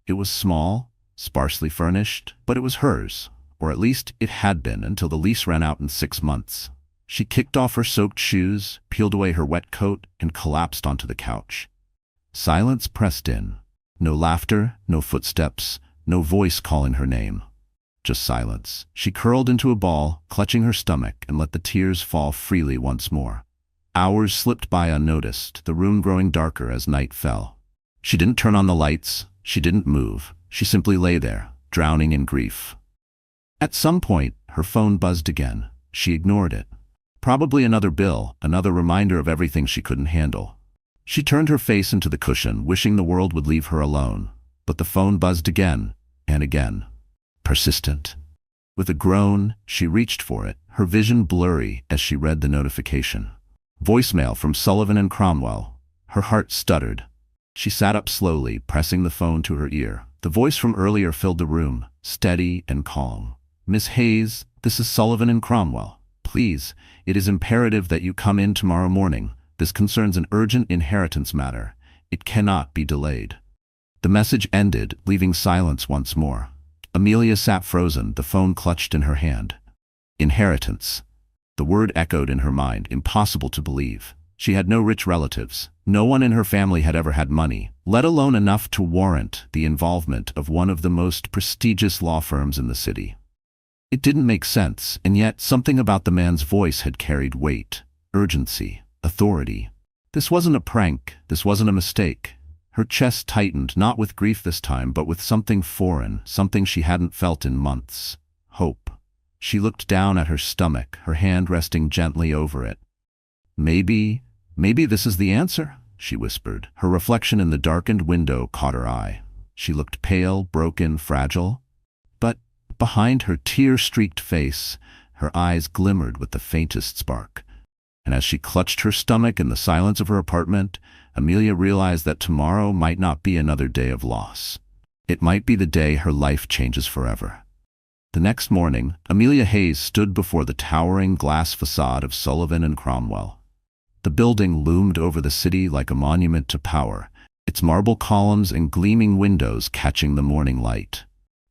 Speaker 1: It was small, sparsely furnished, but it was hers, or at least it had been until the lease ran out in 6 months. She kicked off her soaked shoes, peeled away her wet coat, and collapsed onto the couch. Silence pressed in. No laughter, no footsteps, no voice calling her name. Just silence. She curled into a ball, clutching her stomach, and let the tears fall freely once more. Hours slipped by unnoticed, the room growing darker as night fell. She didn't turn on the lights, she didn't move, she simply lay there, drowning in grief. At some point, her phone buzzed again. She ignored it. Probably another bill, another reminder of everything she couldn't handle. She turned her face into the cushion, wishing the world would leave her alone. But the phone buzzed again, and again. Persistent. With a groan, she reached for it, her vision blurry as she read the notification. Voicemail from Sullivan and Cromwell. Her heart stuttered. She sat up slowly, pressing the phone to her ear. The voice from earlier filled the room, steady and calm. "Miss Hayes, this is Sullivan and Cromwell. Please, it is imperative that you come in tomorrow morning. This concerns an urgent inheritance matter. It cannot be delayed." The message ended, leaving silence once more. Amelia sat frozen, the phone clutched in her hand. Inheritance. The word echoed in her mind, impossible to believe. She had no rich relatives. No one in her family had ever had money, let alone enough to warrant the involvement of one of the most prestigious law firms in the city. It didn't make sense, and yet something about the man's voice had carried weight, urgency, authority. This wasn't a prank. This wasn't a mistake. Her chest tightened, not with grief this time, but with something foreign, something she hadn't felt in months. Hope. She looked down at her stomach, her hand resting gently over it. Maybe this is the answer, she whispered. Her reflection in the darkened window caught her eye. She looked pale, broken, fragile. But behind her tear-streaked face, her eyes glimmered with the faintest spark. And as she clutched her stomach in the silence of her apartment, Amelia realized that tomorrow might not be another day of loss. It might be the day her life changes forever. The next morning, Amelia Hayes stood before the towering glass facade of Sullivan & Cromwell. The building loomed over the city like a monument to power, its marble columns and gleaming windows catching the morning light.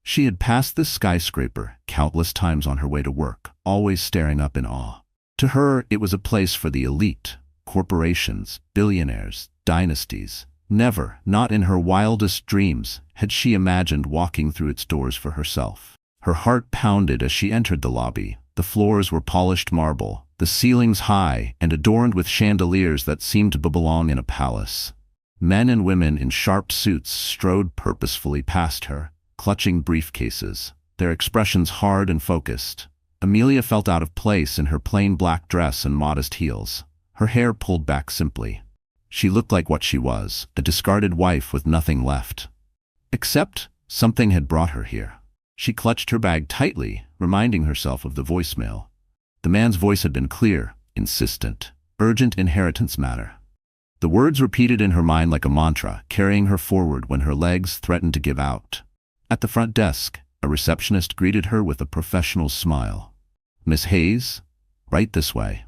Speaker 1: She had passed this skyscraper countless times on her way to work, always staring up in awe. To her, it was a place for the elite, corporations, billionaires, dynasties. Never, not in her wildest dreams, had she imagined walking through its doors for herself. Her heart pounded as she entered the lobby. The floors were polished marble, the ceilings high and adorned with chandeliers that seemed to belong in a palace. Men and women in sharp suits strode purposefully past her, clutching briefcases, their expressions hard and focused. Amelia felt out of place in her plain black dress and modest heels, her hair pulled back simply. She looked like what she was, a discarded wife with nothing left. Except something had brought her here. She clutched her bag tightly, reminding herself of the voicemail. The man's voice had been clear, insistent, urgent inheritance matter. The words repeated in her mind like a mantra, carrying her forward when her legs threatened to give out. At the front desk, a receptionist greeted her with a professional smile. "Miss Hayes? Right this way."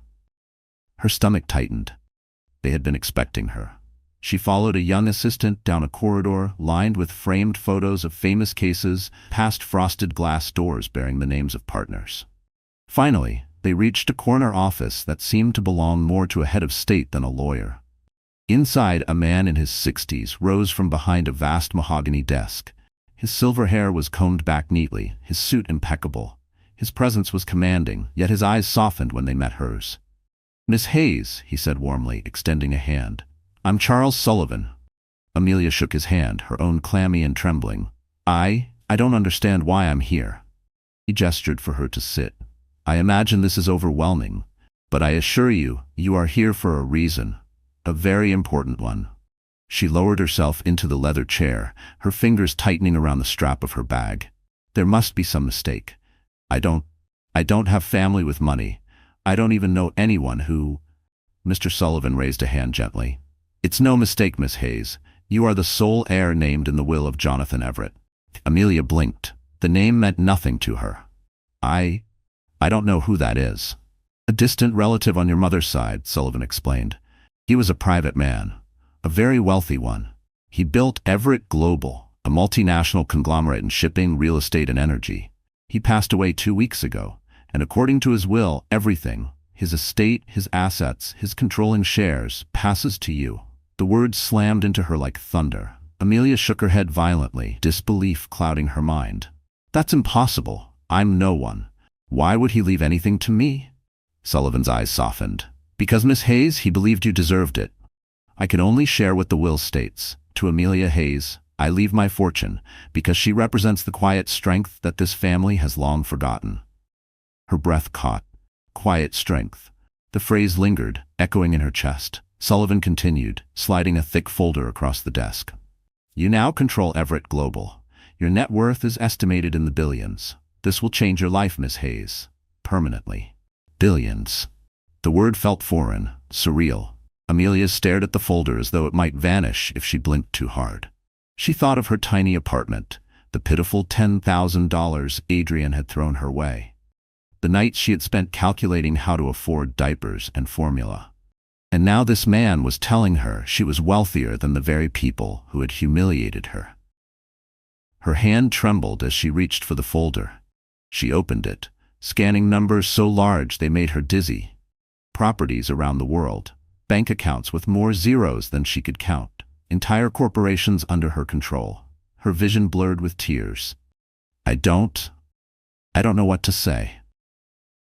Speaker 1: Her stomach tightened. They had been expecting her. She followed a young assistant down a corridor lined with framed photos of famous cases, past frosted glass doors bearing the names of partners. Finally, they reached a corner office that seemed to belong more to a head of state than a lawyer. Inside, a man in his 60s rose from behind a vast mahogany desk. His silver hair was combed back neatly, his suit impeccable. His presence was commanding, yet his eyes softened when they met hers. "Miss Hayes," he said warmly, extending a hand. "I'm Charles Sullivan." Amelia shook his hand, her own clammy and trembling. I don't understand why I'm here." He gestured for her to sit. "I imagine this is overwhelming, but I assure you, you are here for a reason, a very important one." She lowered herself into the leather chair, her fingers tightening around the strap of her bag. "There must be some mistake. I don't have family with money. I don't even know anyone who—" Mr. Sullivan raised a hand gently. "It's no mistake, Miss Hayes. You are the sole heir named in the will of Jonathan Everett." Amelia blinked. The name meant nothing to her. I don't know who that is." "A distant relative on your mother's side," Sullivan explained. "He was a private man, a very wealthy one. He built Everett Global, a multinational conglomerate in shipping, real estate, and energy. He passed away 2 weeks ago, and according to his will, everything, his estate, his assets, his controlling shares, passes to you." The words slammed into her like thunder. Amelia shook her head violently, disbelief clouding her mind. "That's impossible. I'm no one. Why would he leave anything to me?" Sullivan's eyes softened. "Because, Miss Hayes, he believed you deserved it. I can only share what the will states. To Amelia Hayes, I leave my fortune, because she represents the quiet strength that this family has long forgotten." Her breath caught. Quiet strength. The phrase lingered, echoing in her chest. Sullivan continued, sliding a thick folder across the desk. "You now control Everett Global. Your net worth is estimated in the billions. This will change your life, Miss Hayes. Permanently." Billions. The word felt foreign, surreal. Amelia stared at the folder as though it might vanish if she blinked too hard. She thought of her tiny apartment, the pitiful $10,000 Adrian had thrown her way. The nights she had spent calculating how to afford diapers and formula. And now this man was telling her she was wealthier than the very people who had humiliated her. Her hand trembled as she reached for the folder. She opened it, scanning numbers so large they made her dizzy. Properties around the world. bank accounts with more zeros than she could count, entire corporations under her control. Her vision blurred with tears. I don't know what to say."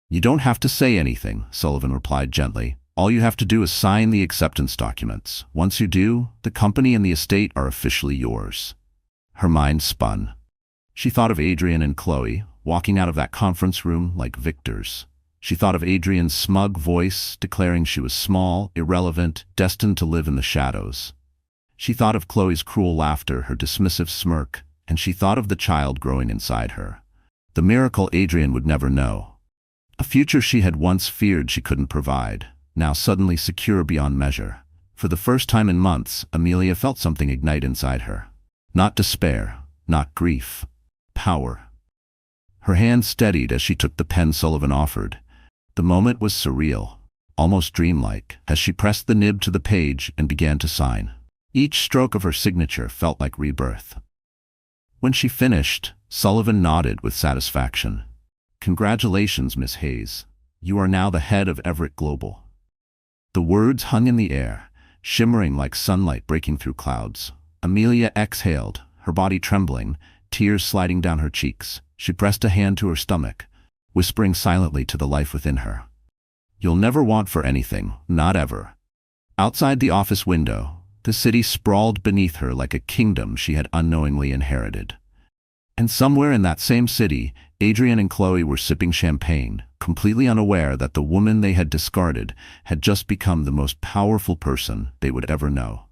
Speaker 1: "You don't have to say anything," Sullivan replied gently. "All you have to do is sign the acceptance documents. Once you do, the company and the estate are officially yours." Her mind spun. She thought of Adrian and Chloe, walking out of that conference room like victors. She thought of Adrian's smug voice, declaring she was small, irrelevant, destined to live in the shadows. She thought of Chloe's cruel laughter, her dismissive smirk, and she thought of the child growing inside her. The miracle Adrian would never know. A future she had once feared she couldn't provide, now suddenly secure beyond measure. For the first time in months, Amelia felt something ignite inside her. Not despair, not grief. Power. Her hand steadied as she took the pen Sullivan offered. The moment was surreal, almost dreamlike, as she pressed the nib to the page and began to sign. Each stroke of her signature felt like rebirth. When she finished, Sullivan nodded with satisfaction. "Congratulations, Miss Hayes. You are now the head of Everett Global." The words hung in the air, shimmering like sunlight breaking through clouds. Amelia exhaled, her body trembling, tears sliding down her cheeks. She pressed a hand to her stomach, whispering silently to the life within her. "You'll never want for anything, not ever." Outside the office window, the city sprawled beneath her like a kingdom she had unknowingly inherited. And somewhere in that same city, Adrian and Chloe were sipping champagne, completely unaware that the woman they had discarded had just become the most powerful person they would ever know.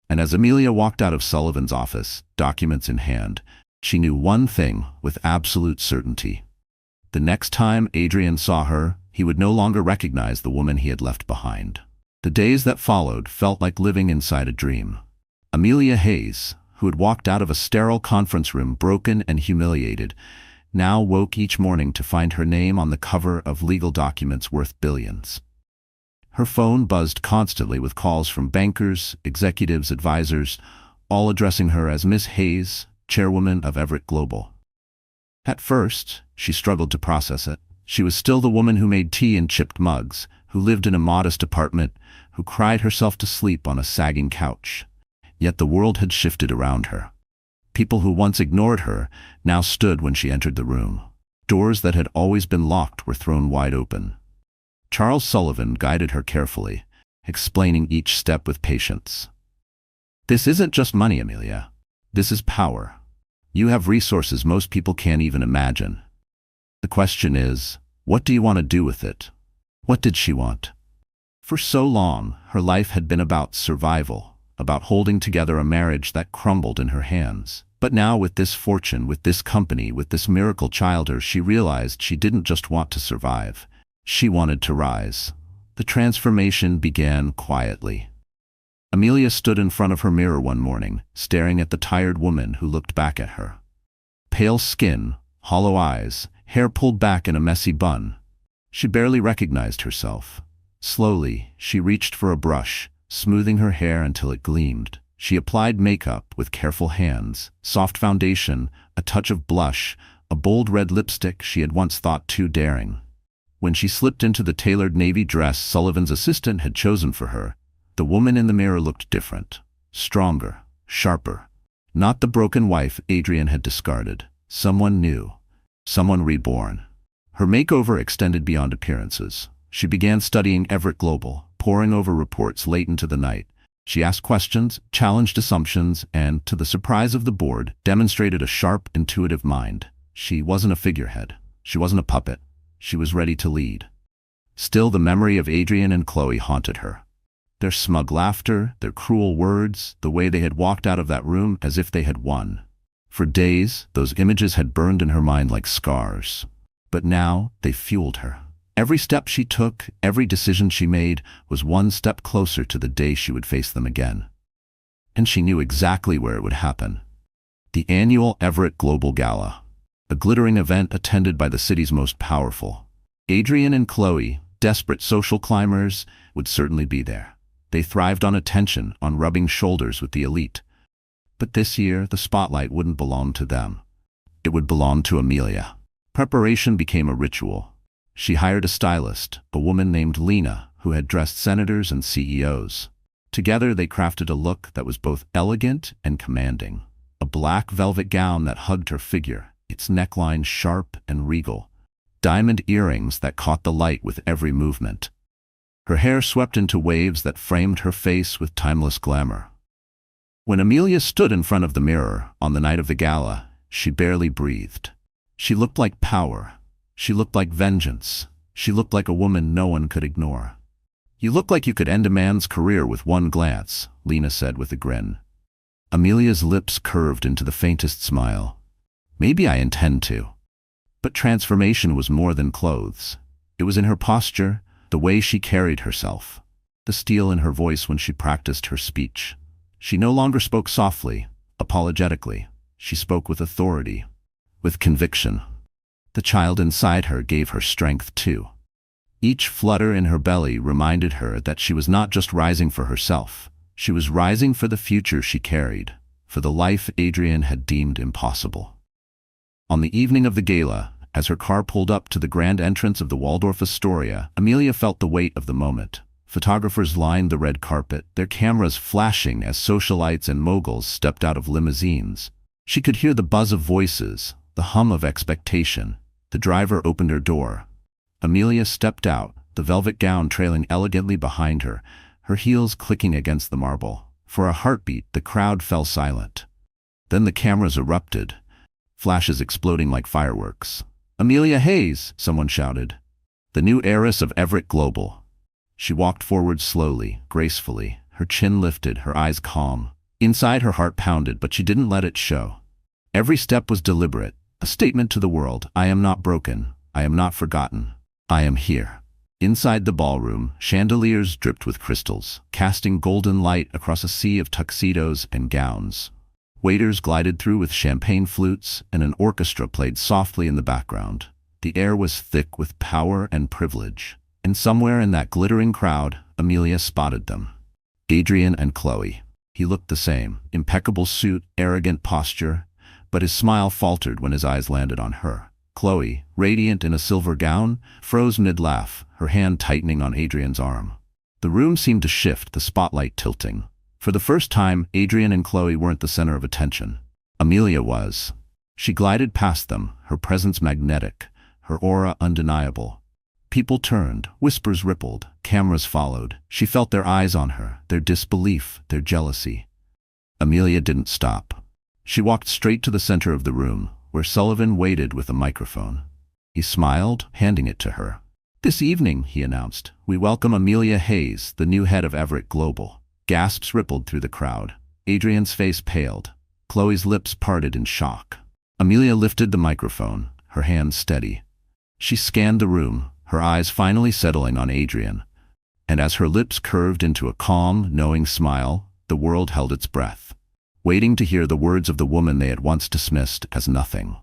Speaker 1: And as Amelia walked out of Sullivan's office, documents in hand, she knew one thing with absolute certainty. The next time Adrian saw her, he would no longer recognize the woman he had left behind. The days that followed felt like living inside a dream. Amelia Hayes, who had walked out of a sterile conference room broken and humiliated, now woke each morning to find her name on the cover of legal documents worth billions. Her phone buzzed constantly with calls from bankers, executives, advisors, all addressing her as Miss Hayes, chairwoman of Everett Global. At first, she struggled to process it. She was still the woman who made tea in chipped mugs, who lived in a modest apartment, who cried herself to sleep on a sagging couch. Yet the world had shifted around her. People who once ignored her now stood when she entered the room. Doors that had always been locked were thrown wide open. Charles Sullivan guided her carefully, explaining each step with patience. "This isn't just money, Amelia. This is power. You have resources most people can't even imagine. The question is, what do you want to do with it?" What did she want? For so long, her life had been about survival, about holding together a marriage that crumbled in her hands. But now with this fortune, with this company, with this miracle child, she realized she didn't just want to survive. She wanted to rise. The transformation began quietly. Amelia stood in front of her mirror one morning, staring at the tired woman who looked back at her. Pale skin, hollow eyes, hair pulled back in a messy bun. She barely recognized herself. Slowly, she reached for a brush, smoothing her hair until it gleamed. She applied makeup with careful hands, soft foundation, a touch of blush, a bold red lipstick she had once thought too daring. When she slipped into the tailored navy dress Sullivan's assistant had chosen for her, the woman in the mirror looked different, stronger, sharper. Not the broken wife Adrian had discarded. Someone new. Someone reborn. Her makeover extended beyond appearances. She began studying Everett Global, poring over reports late into the night. She asked questions, challenged assumptions, and, to the surprise of the board, demonstrated a sharp, intuitive mind. She wasn't a figurehead. She wasn't a puppet. She was ready to lead. Still, the memory of Adrian and Chloe haunted her. Their smug laughter, their cruel words, the way they had walked out of that room as if they had won. For days, those images had burned in her mind like scars. But now, they fueled her. Every step she took, every decision she made, was one step closer to the day she would face them again. And she knew exactly where it would happen. The annual Everett Global Gala, a glittering event attended by the city's most powerful. Adrian and Chloe, desperate social climbers, would certainly be there. They thrived on attention, on rubbing shoulders with the elite. But this year, the spotlight wouldn't belong to them. It would belong to Amelia. Preparation became a ritual. She hired a stylist, a woman named Lena, who had dressed senators and CEOs. Together they crafted a look that was both elegant and commanding. A black velvet gown that hugged her figure, its neckline sharp and regal. Diamond earrings that caught the light with every movement. Her hair swept into waves that framed her face with timeless glamour. When Amelia stood in front of the mirror on the night of the gala, she barely breathed. She looked like power. She looked like vengeance. She looked like a woman no one could ignore. "You look like you could end a man's career with one glance," Lena said with a grin. Amelia's lips curved into the faintest smile. "Maybe I intend to." But transformation was more than clothes. It was in her posture, the way she carried herself, the steel in her voice when she practiced her speech. She no longer spoke softly, apologetically. She spoke with authority, with conviction. The child inside her gave her strength too. Each flutter in her belly reminded her that she was not just rising for herself. She was rising for the future she carried, for the life Adrian had deemed impossible. On the evening of the gala, as her car pulled up to the grand entrance of the Waldorf Astoria, Amelia felt the weight of the moment. Photographers lined the red carpet, their cameras flashing as socialites and moguls stepped out of limousines. She could hear the buzz of voices, the hum of expectation. The driver opened her door. Amelia stepped out, the velvet gown trailing elegantly behind her, her heels clicking against the marble. For a heartbeat, the crowd fell silent. Then the cameras erupted, flashes exploding like fireworks. "Amelia Hayes!" someone shouted. "The new heiress of Everett Global." She walked forward slowly, gracefully, her chin lifted, her eyes calm. Inside her heart pounded, but she didn't let it show. Every step was deliberate, a statement to the world: "I am not broken. I am not forgotten. I am here." Inside the ballroom, chandeliers dripped with crystals, casting golden light across a sea of tuxedos and gowns. Waiters glided through with champagne flutes, and an orchestra played softly in the background. The air was thick with power and privilege. And somewhere in that glittering crowd, Amelia spotted them. Adrian and Chloe. He looked the same, impeccable suit, arrogant posture, but his smile faltered when his eyes landed on her. Chloe, radiant in a silver gown, froze mid-laugh, her hand tightening on Adrian's arm. The room seemed to shift, the spotlight tilting. For the first time, Adrian and Chloe weren't the center of attention. Amelia was. She glided past them, her presence magnetic, her aura undeniable. People turned, whispers rippled, cameras followed. She felt their eyes on her, their disbelief, their jealousy. Amelia didn't stop. She walked straight to the center of the room, where Sullivan waited with a microphone. He smiled, handing it to her. "This evening," he announced, "we welcome Amelia Hayes, the new head of Everett Global." Gasps rippled through the crowd. Adrian's face paled. Chloe's lips parted in shock. Amelia lifted the microphone, her hands steady. She scanned the room, her eyes finally settling on Adrian. And as her lips curved into a calm, knowing smile, the world held its breath, waiting to hear the words of the woman they had once dismissed as nothing.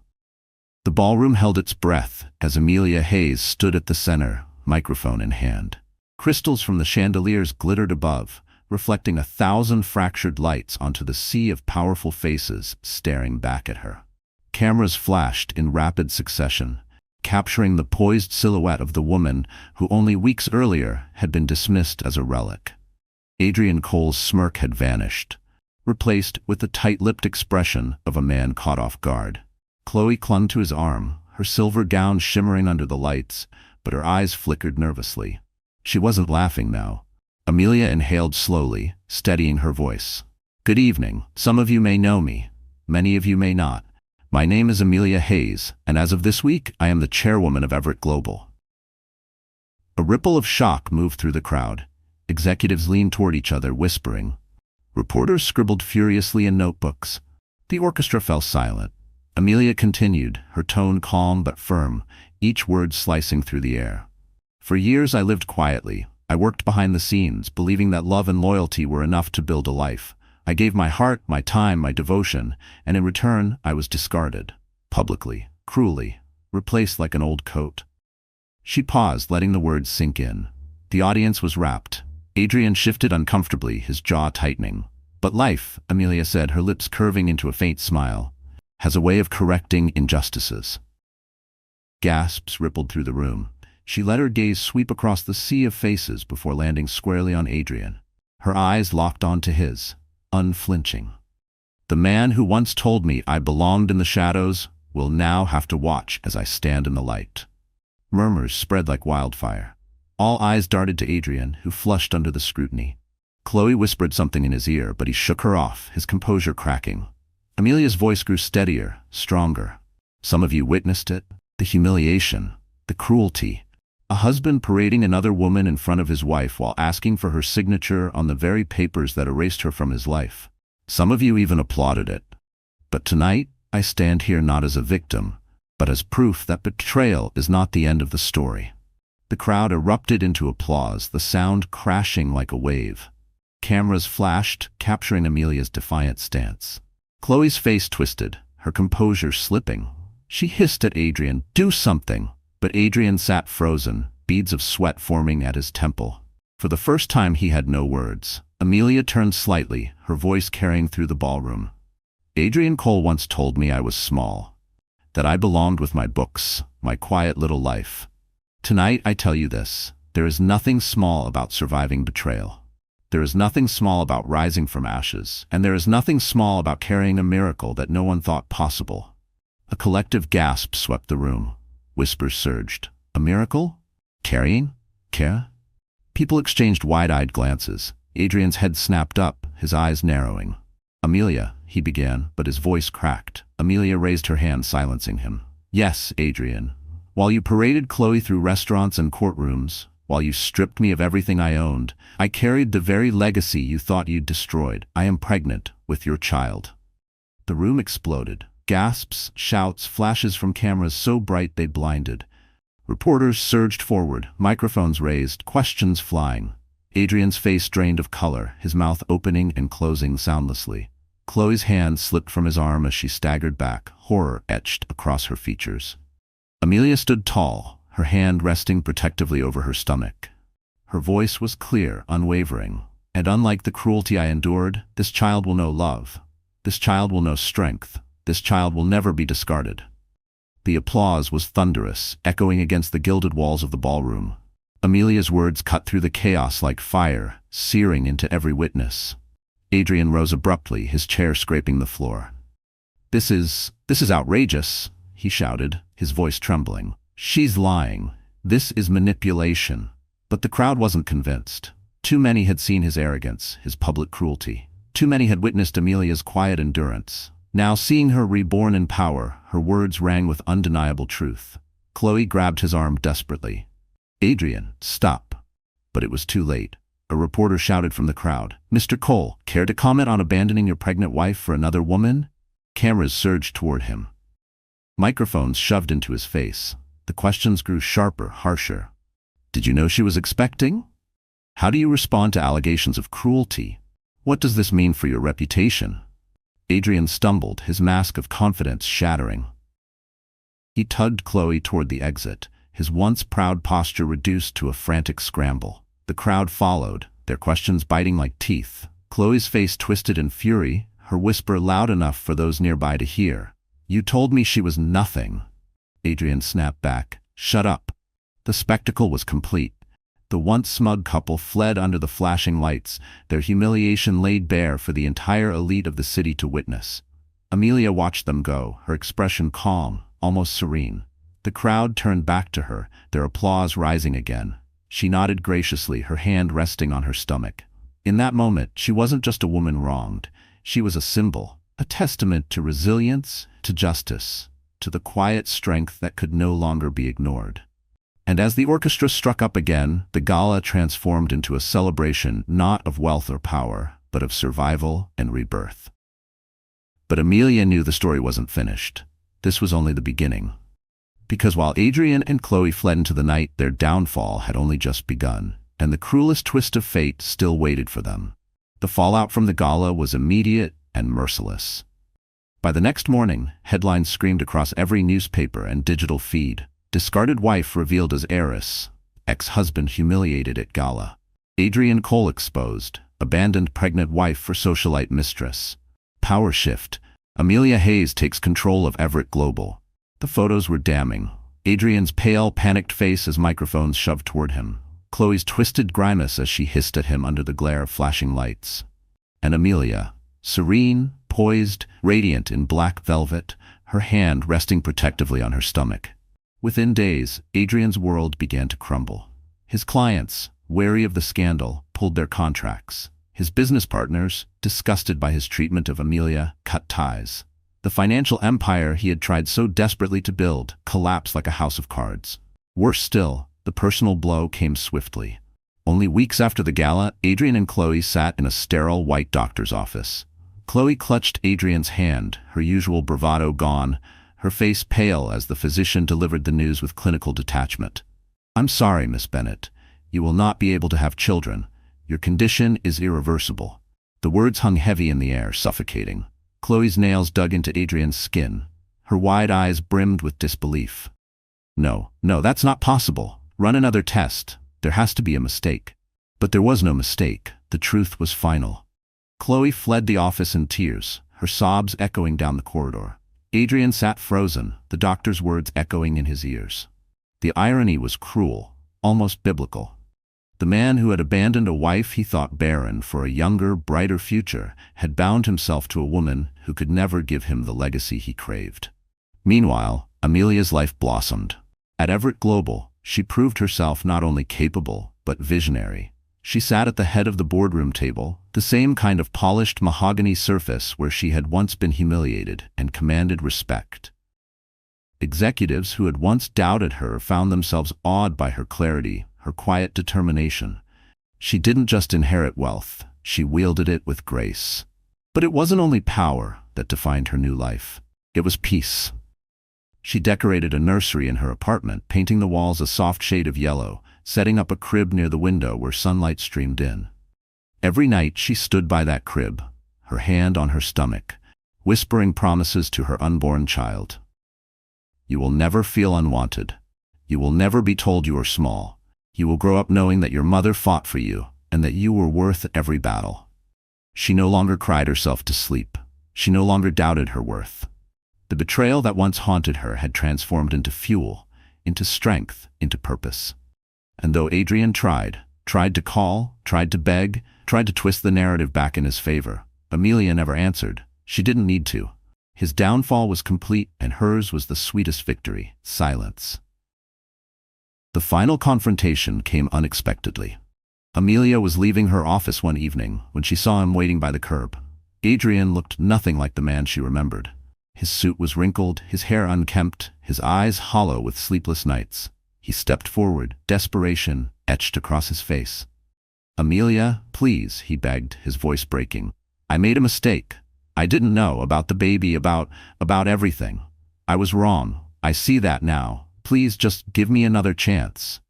Speaker 1: The ballroom held its breath as Amelia Hayes stood at the center, microphone in hand. Crystals from the chandeliers glittered above, reflecting 1,000 fractured lights onto the sea of powerful faces staring back at her. Cameras flashed in rapid succession, capturing the poised silhouette of the woman who only weeks earlier had been dismissed as a relic. Adrian Cole's smirk had vanished, replaced with the tight-lipped expression of a man caught off guard. Chloe clung to his arm, her silver gown shimmering under the lights, but her eyes flickered nervously. She wasn't laughing now. Amelia inhaled slowly, steadying her voice. "Good evening. Some of you may know me. Many of you may not. My name is Amelia Hayes, and as of this week, I am the chairwoman of Everett Global." A ripple of shock moved through the crowd. Executives leaned toward each other, whispering. Reporters scribbled furiously in notebooks. The orchestra fell silent. Amelia continued, her tone calm but firm, each word slicing through the air. "For years I lived quietly. I worked behind the scenes, believing that love and loyalty were enough to build a life. I gave my heart, my time, my devotion, and in return I was discarded. Publicly, cruelly, replaced like an old coat." She paused, letting the words sink in. The audience was rapt. Adrian shifted uncomfortably, his jaw tightening. "But life," Amelia said, her lips curving into a faint smile, "has a way of correcting injustices." Gasps rippled through the room. She let her gaze sweep across the sea of faces before landing squarely on Adrian. Her eyes locked onto his, unflinching. The man who once told me I belonged in the shadows will now have to watch as I stand in the light. Murmurs spread like wildfire. All eyes darted to Adrian, who flushed under the scrutiny. Chloe whispered something in his ear, but he shook her off, his composure cracking. Amelia's voice grew steadier, stronger. Some of you witnessed it. The humiliation, the cruelty. A husband parading another woman in front of his wife while asking for her signature on the very papers that erased her from his life. Some of you even applauded it. But tonight, I stand here not as a victim, but as proof that betrayal is not the end of the story. The crowd erupted into applause, the sound crashing like a wave. Cameras flashed, capturing Amelia's defiant stance. Chloe's face twisted, her composure slipping. She hissed at Adrian, "Do something!" But Adrian sat frozen, beads of sweat forming at his temple. For the first time he had no words. Amelia turned slightly, her voice carrying through the ballroom. Adrian Cole once told me I was small, that I belonged with my books, my quiet little life. Tonight I tell you this, there is nothing small about surviving betrayal. There is nothing small about rising from ashes, and there is nothing small about carrying a miracle that no one thought possible. A collective gasp swept the room. Whispers surged. A miracle? Carrying? Care? People exchanged wide-eyed glances. Adrian's head snapped up, his eyes narrowing. "Amelia," he began, but his voice cracked. Amelia raised her hand, silencing him. "Yes, Adrian. While you paraded Chloe through restaurants and courtrooms, while you stripped me of everything I owned, I carried the very legacy you thought you'd destroyed. I am pregnant with your child." The room exploded. Gasps, shouts, flashes from cameras so bright they blinded. Reporters surged forward, microphones raised, questions flying. Adrian's face drained of color, his mouth opening and closing soundlessly. Chloe's hand slipped from his arm as she staggered back, horror etched across her features. Amelia stood tall, her hand resting protectively over her stomach. Her voice was clear, unwavering. "And unlike the cruelty I endured, this child will know love. This child will know strength. This child will never be discarded." The applause was thunderous, echoing against the gilded walls of the ballroom. Amelia's words cut through the chaos like fire, searing into every witness. Adrian rose abruptly, his chair scraping the floor. This is outrageous," he shouted, his voice trembling. "She's lying. This is manipulation." But the crowd wasn't convinced. Too many had seen his arrogance, his public cruelty. Too many had witnessed Amelia's quiet endurance. Now, seeing her reborn in power, her words rang with undeniable truth. Chloe grabbed his arm desperately. "Adrian, stop." But it was too late. A reporter shouted from the crowd, "Mr. Cole, care to comment on abandoning your pregnant wife for another woman?" Cameras surged toward him. Microphones shoved into his face. The questions grew sharper, harsher. "Did you know she was expecting? How do you respond to allegations of cruelty? What does this mean for your reputation?" Adrian stumbled, his mask of confidence shattering. He tugged Chloe toward the exit, his once proud posture reduced to a frantic scramble. The crowd followed, their questions biting like teeth. Chloe's face twisted in fury, her whisper loud enough for those nearby to hear. "You told me she was nothing." Adrian snapped back. "Shut up." The spectacle was complete. The once smug couple fled under the flashing lights, their humiliation laid bare for the entire elite of the city to witness. Amelia watched them go, her expression calm, almost serene. The crowd turned back to her, their applause rising again. She nodded graciously, her hand resting on her stomach. In that moment, she wasn't just a woman wronged. She was a symbol, a testament to resilience, to justice, to the quiet strength that could no longer be ignored. And as the orchestra struck up again, the gala transformed into a celebration not of wealth or power, but of survival and rebirth. But Amelia knew the story wasn't finished. This was only the beginning. Because while Adrian and Chloe fled into the night, their downfall had only just begun, and the cruelest twist of fate still waited for them. The fallout from the gala was immediate and merciless. By the next morning, headlines screamed across every newspaper and digital feed. Discarded wife revealed as heiress. Ex-husband humiliated at gala. Adrian Cole exposed. Abandoned pregnant wife for socialite mistress. Power shift. Amelia Hayes takes control of Everett Global. The photos were damning. Adrian's pale, panicked face as microphones shoved toward him. Chloe's twisted grimace as she hissed at him under the glare of flashing lights. And Amelia, serene, poised, radiant in black velvet, her hand resting protectively on her stomach. Within days, Adrian's world began to crumble. His clients, wary of the scandal, pulled their contracts. His business partners, disgusted by his treatment of Amelia, cut ties. The financial empire he had tried so desperately to build collapsed like a house of cards. Worse still, the personal blow came swiftly. Only weeks after the gala, Adrian and Chloe sat in a sterile white doctor's office. Chloe clutched Adrian's hand, her usual bravado gone, her face pale as the physician delivered the news with clinical detachment. "I'm sorry, Miss Bennett. You will not be able to have children. Your condition is irreversible." The words hung heavy in the air, suffocating. Chloe's nails dug into Adrian's skin. Her wide eyes brimmed with disbelief. No, that's not possible. Run another test. There has to be a mistake." But there was no mistake. The truth was final. Chloe fled the office in tears, her sobs echoing down the corridor. Adrian sat frozen, the doctor's words echoing in his ears. The irony was cruel, almost biblical. The man who had abandoned a wife he thought barren for a younger, brighter future had bound himself to a woman who could never give him the legacy he craved. Meanwhile, Amelia's life blossomed. At Everett Global, she proved herself not only capable, but visionary. She sat at the head of the boardroom table, the same kind of polished mahogany surface where she had once been humiliated and commanded respect. Executives who had once doubted her found themselves awed by her clarity, her quiet determination. She didn't just inherit wealth, she wielded it with grace. But it wasn't only power that defined her new life. It was peace. She decorated a nursery in her apartment, painting the walls a soft shade of yellow, setting up a crib near the window where sunlight streamed in. Every night she stood by that crib, her hand on her stomach, whispering promises to her unborn child. "You will never feel unwanted. You will never be told you are small. You will grow up knowing that your mother fought for you and that you were worth every battle." She no longer cried herself to sleep. She no longer doubted her worth. The betrayal that once haunted her had transformed into fuel, into strength, into purpose. And though Adrian tried to call, tried to beg, tried to twist the narrative back in his favor, Amelia never answered. She didn't need to. His downfall was complete, and hers was the sweetest victory: silence. The final confrontation came unexpectedly. Amelia was leaving her office one evening when she saw him waiting by the curb. Adrian looked nothing like the man she remembered. His suit was wrinkled, his hair unkempt, his eyes hollow with sleepless nights. He stepped forward, desperation etched across his face. "Amelia, please," he begged, his voice breaking. "I made a mistake. I didn't know about the baby, about everything. I was wrong. I see that now. Please just give me another chance."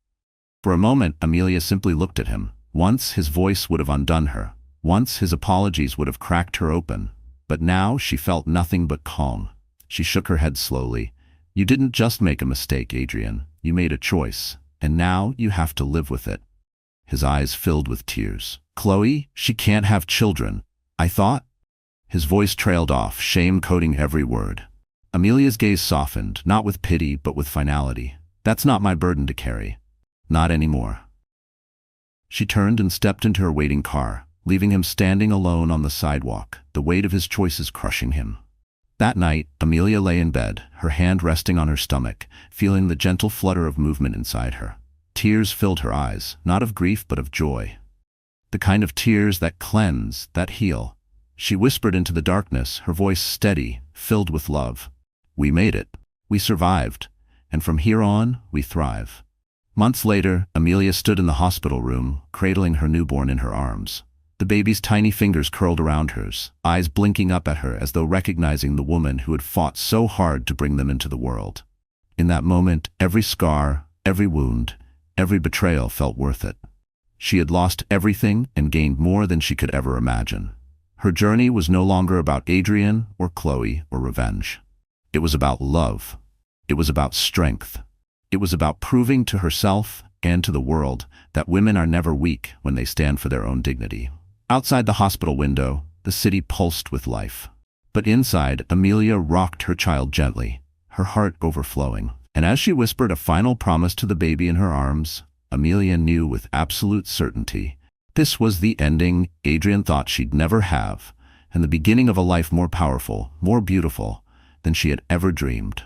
Speaker 1: For a moment, Amelia simply looked at him. Once his voice would have undone her. Once his apologies would have cracked her open. But now she felt nothing but calm. She shook her head slowly. "You didn't just make a mistake, Adrian. You made a choice. And now you have to live with it." His eyes filled with tears. "Chloe, she can't have children. I thought—" His voice trailed off, shame coating every word. Amelia's gaze softened, not with pity, but with finality. "That's not my burden to carry. Not anymore." She turned and stepped into her waiting car, leaving him standing alone on the sidewalk, the weight of his choices crushing him. That night, Amelia lay in bed, her hand resting on her stomach, feeling the gentle flutter of movement inside her. Tears filled her eyes, not of grief but of joy. The kind of tears that cleanse, that heal. She whispered into the darkness, her voice steady, filled with love. "We made it. We survived. And from here on, we thrive." Months later, Amelia stood in the hospital room, cradling her newborn in her arms. The baby's tiny fingers curled around hers, eyes blinking up at her as though recognizing the woman who had fought so hard to bring them into the world. In that moment, every scar, every wound, every betrayal felt worth it. She had lost everything and gained more than she could ever imagine. Her journey was no longer about Adrian or Chloe or revenge. It was about love. It was about strength. It was about proving to herself and to the world that women are never weak when they stand for their own dignity. Outside the hospital window, the city pulsed with life. But inside, Amelia rocked her child gently, her heart overflowing. And as she whispered a final promise to the baby in her arms, Amelia knew with absolute certainty this was the ending Adrian thought she'd never have, and the beginning of a life more powerful, more beautiful than she had ever dreamed.